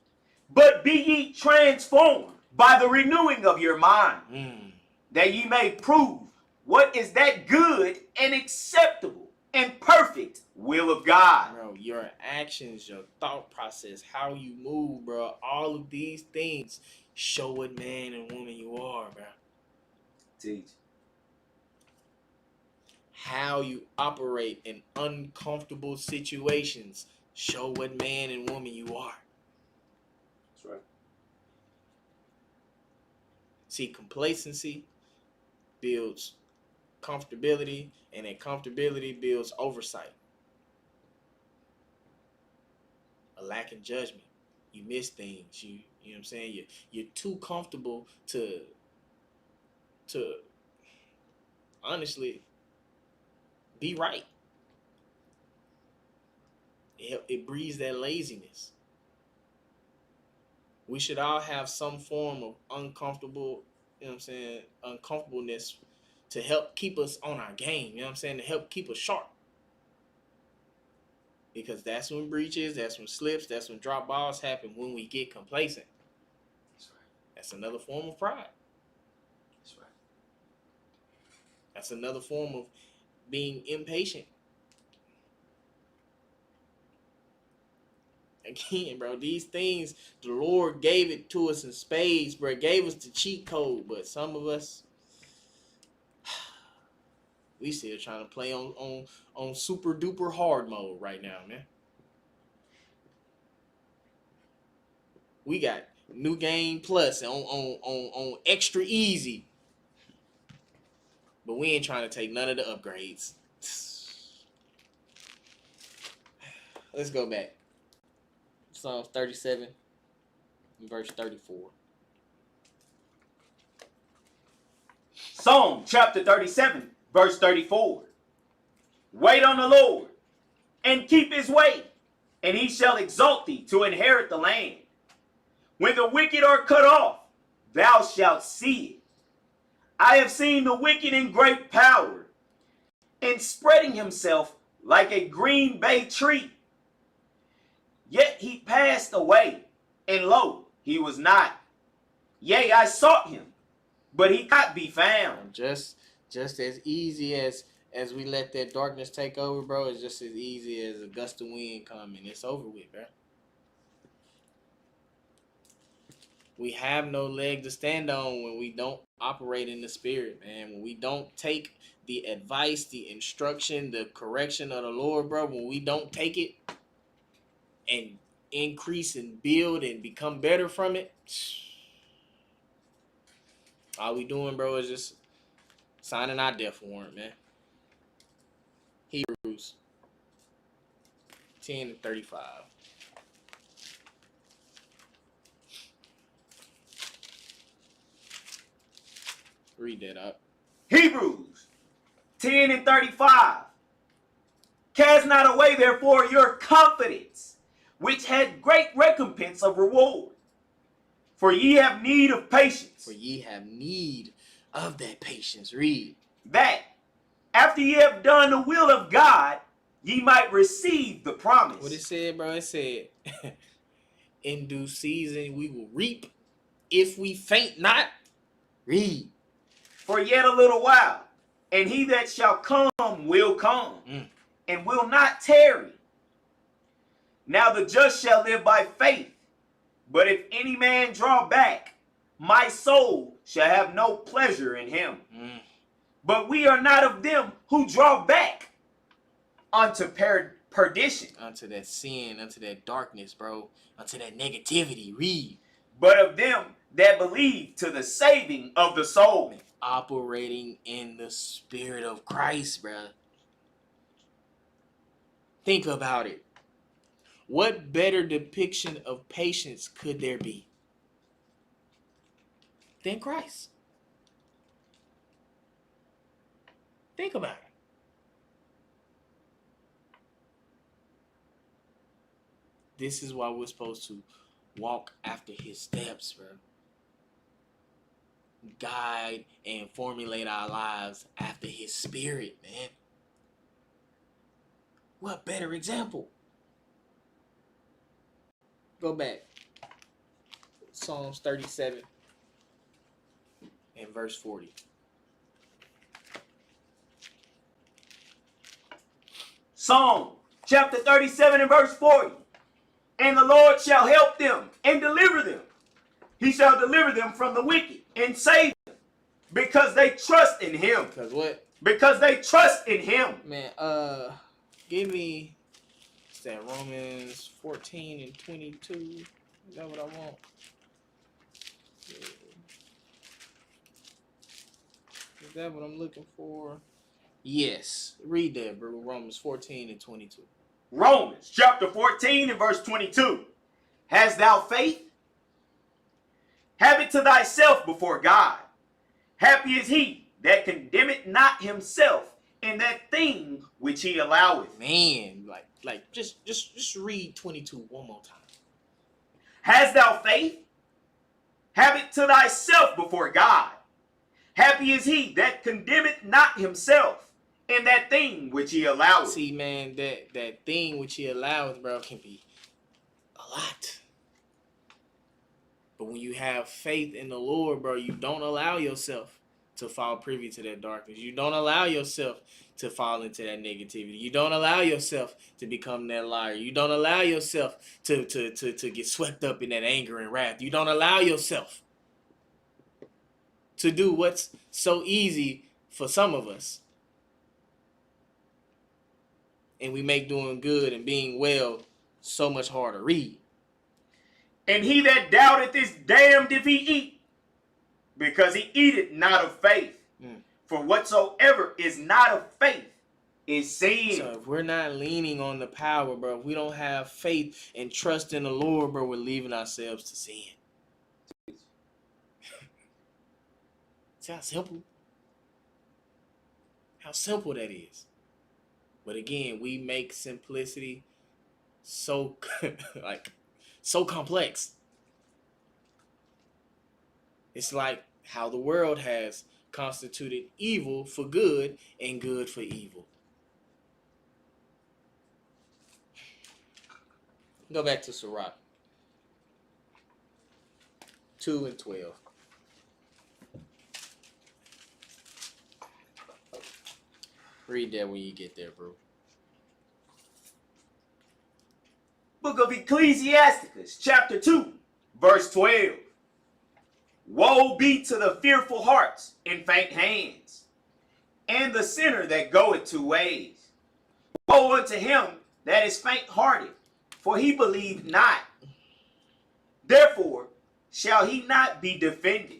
S2: But be ye transformed by the renewing of your mind, that ye may prove what is that good and acceptable and perfect will of God.
S1: Bro, your actions, your thought process, how you move, bro, all of these things show what man and woman you are, bro.
S2: Teach.
S1: How you operate in uncomfortable situations show what man and woman you are.
S2: That's right.
S1: See, complacency builds comfortability, and that comfortability builds oversight. A lack of judgment. You miss things. You know what I'm saying? You're too comfortable to honestly be right. It breeds that laziness. We should all have some form of uncomfortable, you know what I'm saying, uncomfortableness to help keep us on our game, you know what I'm saying, to help keep us sharp. Because that's when breaches, that's when slips, that's when drop balls happen, when we get complacent.
S2: That's right.
S1: That's another form of pride.
S2: That's right.
S1: That's another form of being impatient. Again, bro, these things, the Lord gave it to us in spades, bro. Gave us the cheat code, but some of us, we still trying to play on super duper hard mode right now, man. We got new game plus on extra easy, but we ain't trying to take none of the upgrades. Let's go back. Psalms 37, verse 34.
S2: Psalm chapter 37, verse 34. Wait on the Lord, and keep his way, and he shall exalt thee to inherit the land. When the wicked are cut off, thou shalt see it. I have seen the wicked in great power, and spreading himself like a green bay tree. Yet he passed away, and lo, he was not. Yea, I sought him, but he could not be found.
S1: Just Just as easy as we let that darkness take over, bro, it's just as easy as a gust of wind coming. It's over with, bro. We have no leg to stand on when we don't operate in the spirit, man. When we don't take the advice, the instruction, the correction of the Lord, bro, when we don't take it and increase and build and become better from it, all we doing, bro, is just signing our death warrant, man. Hebrews 10:35. Read that up.
S2: Hebrews 10:35. Cast not away, therefore, your confidence, which had great recompense of reward. For ye have need of patience.
S1: For ye have need of that patience. Read.
S2: That, after ye have done the will of God, ye might receive the promise.
S1: What it said, bro? It said, in due season we will reap if we faint not. Read.
S2: For yet a little while, and he that shall come will come, and will not tarry. Now the just shall live by faith. But if any man draw back, my soul shall have no pleasure in him. But we are not of them who draw back unto perdition.
S1: Unto that sin, unto that darkness, bro. Unto that negativity. Read.
S2: But of them that believe to the saving of the soul.
S1: Operating in the spirit of Christ, bro. Think about it. What better depiction of patience could there be than Christ? Think about it. This is why we're supposed to walk after his steps, bro. Guide and formulate our lives after his spirit, man. What better example? Go back. Psalms 37 and verse 40.
S2: Psalm chapter 37 and verse 40. And the Lord shall help them and deliver them. He shall deliver them from the wicked and save them, because they trust in him.
S1: Because what?
S2: Because they trust in him.
S1: Man, give me, what's that, Romans 14 and 22. Is that what I want? Is that what I'm looking for? Yes. Read that, bro. Romans 14 and 22.
S2: Romans chapter 14 and verse 22. Hast thou faith? Have it to thyself before God. Happy is he that condemneth not himself in that thing which he alloweth.
S1: Man, just read 22 one more time.
S2: Hast thou faith? Have it to thyself before God. Happy is he that condemneth not himself in that thing which he alloweth.
S1: See, man, that thing which he alloweth, bro, can be a lot. But when you have faith in the Lord, bro, you don't allow yourself to fall privy to that darkness. You don't allow yourself to fall into that negativity. You don't allow yourself to become that liar. You don't allow yourself to get swept up in that anger and wrath. You don't allow yourself to do what's so easy for some of us. And we make doing good and being well so much harder. Read.
S2: And he that doubteth is damned if he eat, because he eateth not of faith. For whatsoever is not of faith is sin.
S1: So if we're not leaning on the power, bro, if we don't have faith and trust in the Lord, bro, we're leaving ourselves to sin. See how simple? How simple that is. But again, we make simplicity so so complex. It's like how the world has constituted evil for good and good for evil. Go back to Sirach 2 and 12. Read that when you get there, bro.
S2: Book of Ecclesiasticus, chapter 2, verse 12. Woe be to the fearful hearts and faint hands, and the sinner that goeth two ways. Woe unto him that is faint-hearted, for he believed not. Therefore shall he not be defended.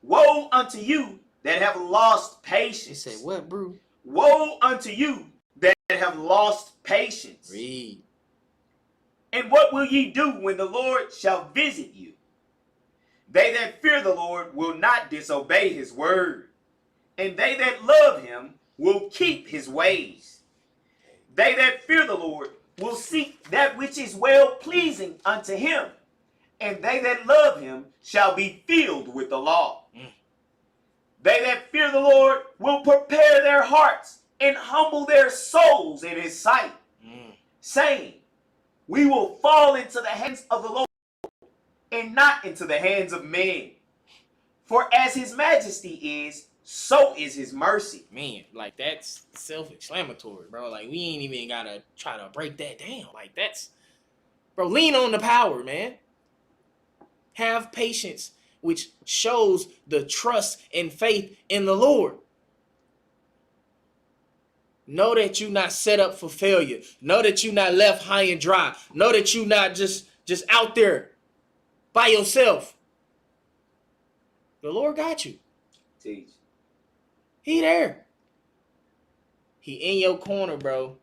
S2: Woe unto you that have lost patience.
S1: They say what, bro?
S2: Woe unto you that have lost patience.
S1: Read.
S2: And what will ye do when the Lord shall visit you? They that fear the Lord will not disobey his word, and they that love him will keep his ways. They that fear the Lord will seek that which is well pleasing unto him, and they that love him shall be filled with the law. They that fear the Lord will prepare their hearts and humble their souls in his sight, saying, we will fall into the hands of the Lord and not into the hands of men. For as his majesty is, so is his mercy.
S1: Man, like that's self-explanatory, bro. Like we ain't even gotta try to break that down. Like that's, bro, lean on the power, man. Have patience, which shows the trust and faith in the Lord. Know that you're not set up for failure. Know that you're not left high and dry. Know that you're not just out there by yourself. The Lord got you.
S2: Teach.
S1: He there. He in your corner, bro.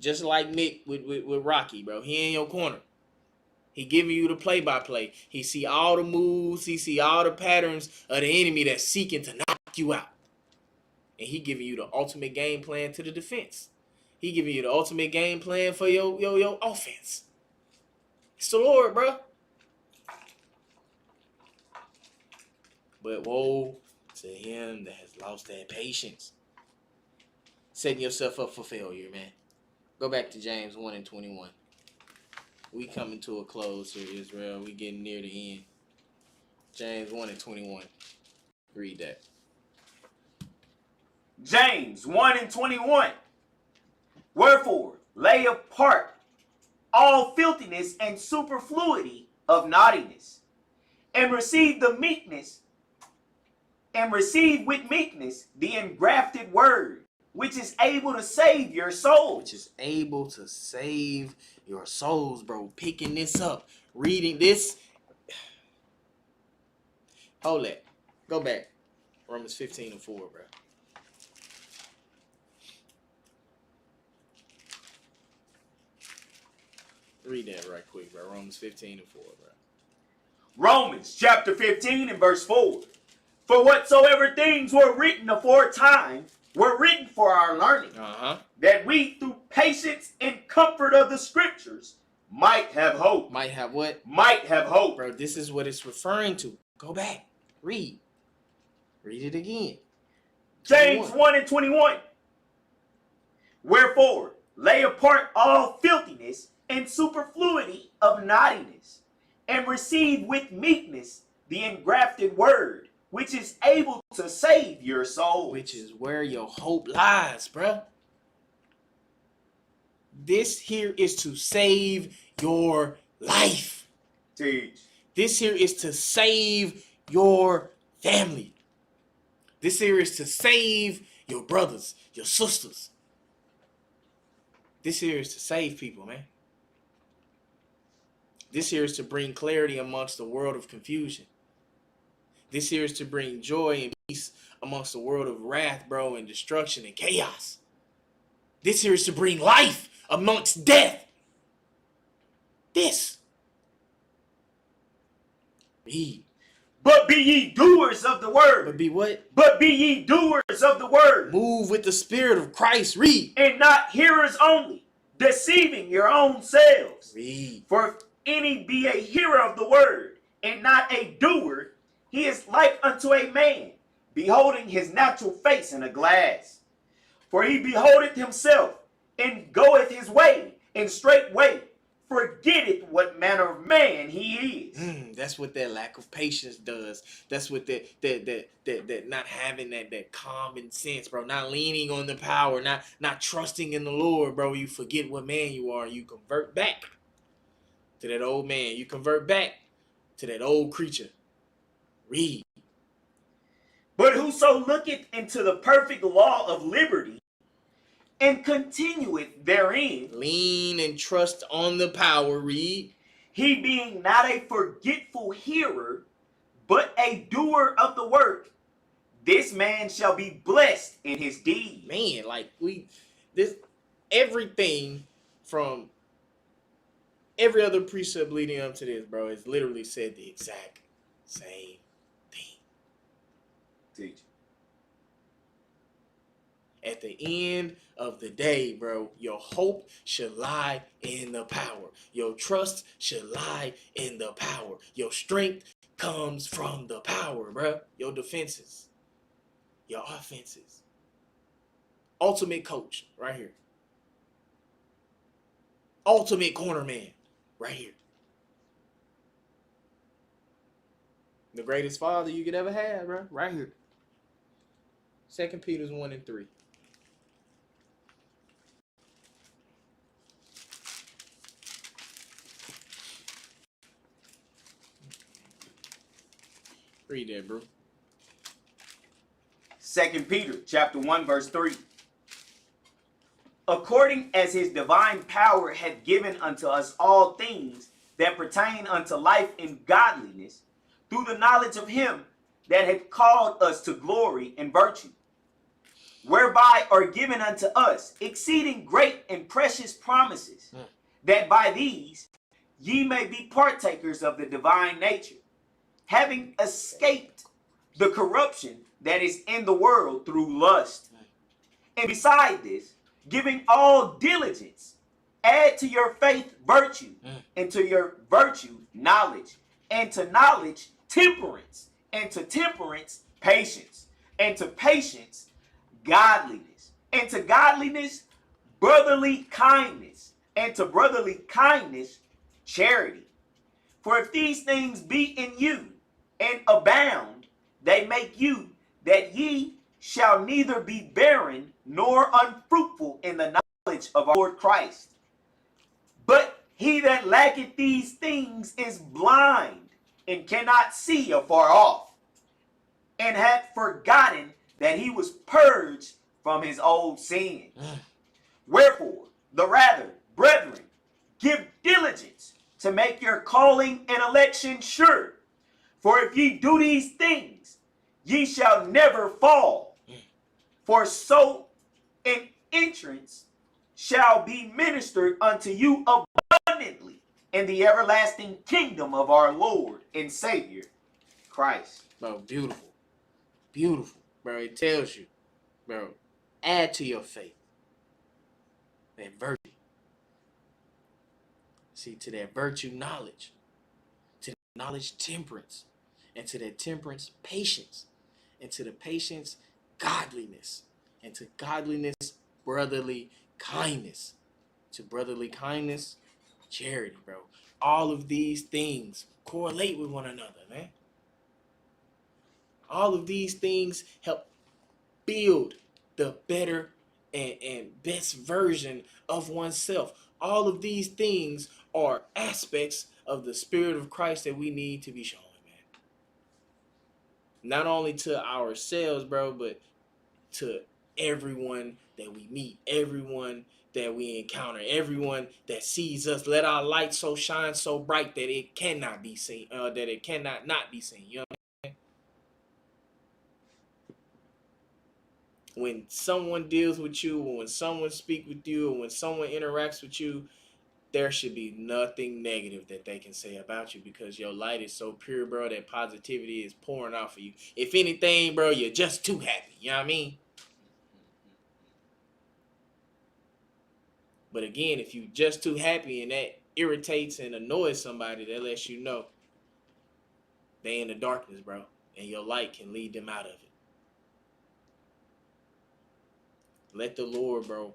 S1: Just like Nick with Rocky, bro. He in your corner. He giving you the play-by-play. He see all the moves. He see all the patterns of the enemy that's seeking to knock you out. And he giving you the ultimate game plan to the defense. He giving you the ultimate game plan for your offense. It's the Lord, bro. But woe to him that has lost that patience. Setting yourself up for failure, man. Go back to James 1 and 21. We coming to a close here, Israel. We getting near the end. James 1 and 21. Read that.
S2: James 1 and 21. Wherefore, lay apart all filthiness and superfluity of naughtiness, and receive with meekness the engrafted word, which is able to save your souls.
S1: Which is able to save your souls, bro. Picking this up, reading this. Hold that. Go back. Romans 15 and 4, bro. Read that right quick, bro. Romans 15 and 4, bro.
S2: Romans chapter 15 and verse 4. For whatsoever things were written aforetime were written for our learning, that we through patience and comfort of the scriptures might have hope.
S1: Might have what?
S2: Might have hope.
S1: Bro, this is what it's referring to. Go back. Read. Read it again.
S2: James 1 and 21. Wherefore, lay apart all filthiness and superfluity of naughtiness, and receive with meekness the engrafted word, which is able to save your soul.
S1: Which is where your hope lies, bro. This here is to save your life.
S2: Teach.
S1: This here is to save your family. This here is to save your brothers, your sisters. This here is to save people, man. This here is to bring clarity amongst the world of confusion. This here is to bring joy and peace amongst the world of wrath, bro, and destruction and chaos. This here is to bring life amongst death. This. Read.
S2: But be ye doers of the word.
S1: But be what?
S2: But be ye doers of the word.
S1: Move with the spirit of Christ. Read.
S2: And not hearers only, deceiving your own selves.
S1: Read.
S2: For if any be a hearer of the word, and not a doer, he is like unto a man, beholding his natural face in a glass. For he beholdeth himself, and goeth his way, and straightway forgetteth what manner of man he is.
S1: That's what that lack of patience does. That's what that not having that common sense, bro. Not leaning on the power, not trusting in the Lord, bro. You forget what man you are. You convert back to that old man. You convert back to that old creature. Read.
S2: But whoso looketh into the perfect law of liberty and continueth therein,
S1: lean and trust on the power. Read.
S2: He being not a forgetful hearer, but a doer of the work, this man shall be blessed in his deed.
S1: Man, like this everything from every other precept leading up to this, bro, is literally said the exact same thing.
S2: Teach.
S1: At the end of the day, bro, your hope should lie in the power. Your trust should lie in the power. Your strength comes from the power, bro. Your defenses, your offenses. Ultimate coach, right here. Ultimate corner man, right here. The greatest father you could ever have, bro, right here. 2 Peter 1:3. Read that, bro.
S2: 2 Peter chapter 1, verse 3. According as his divine power hath given unto us all things that pertain unto life and godliness, through the knowledge of him that hath called us to glory and virtue, whereby are given unto us exceeding great and precious promises, that by these ye may be partakers of the divine nature, having escaped the corruption that is in the world through lust. And beside this, giving all diligence, add to your faith virtue, and to your virtue knowledge, and to knowledge temperance, and to temperance patience, and to patience godliness, and to godliness brotherly kindness, and to brotherly kindness charity. For if these things be in you and abound, they make you that ye shall neither be barren nor unfruitful in the knowledge of our Lord Christ. But he that lacketh these things is blind and cannot see afar off, and hath forgotten that he was purged from his old sins. Wherefore, the rather, brethren, give diligence to make your calling and election sure. For if ye do these things, ye shall never fall. For so an entrance shall be ministered unto you abundantly in the everlasting kingdom of our Lord and Savior, Christ.
S1: Bro, beautiful. Beautiful. Bro, it tells you, bro, add to your faith that virtue. See, to that virtue knowledge, to that knowledge temperance, and to that temperance patience, and to the patience godliness, and to godliness brotherly kindness, to brotherly kindness charity, bro. All of these things correlate with one another, man. All of these things help build the better and best version of oneself. All of these things are aspects of the Spirit of Christ that we need to be showing, man. Not only to ourselves, bro, but to everyone that we meet, everyone that we encounter, everyone that sees us. Let our light so shine so bright that it cannot be seen, that it cannot not be seen. You know what I mean? When someone deals with you, or when someone speaks with you, or when someone interacts with you, there should be nothing negative that they can say about you, because your light is so pure, bro, that positivity is pouring off of you. If anything, bro, you're just too happy. You know what I mean? But again, if you just too happy and that irritates and annoys somebody, that lets you know they in the darkness, bro, and your light can lead them out of it. Let the Lord, bro,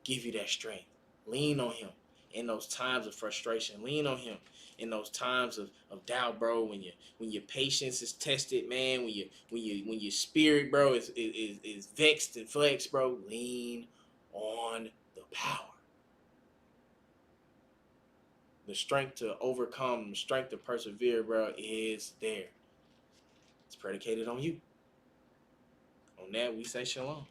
S1: give you that strength. Lean on him. In those times of frustration, lean on him. In those times of doubt, bro, when your patience is tested, man, when your spirit, bro, is vexed and flexed, bro, lean on the power. The strength to overcome, the strength to persevere, bro, is there. It's predicated on you. On that, we say shalom.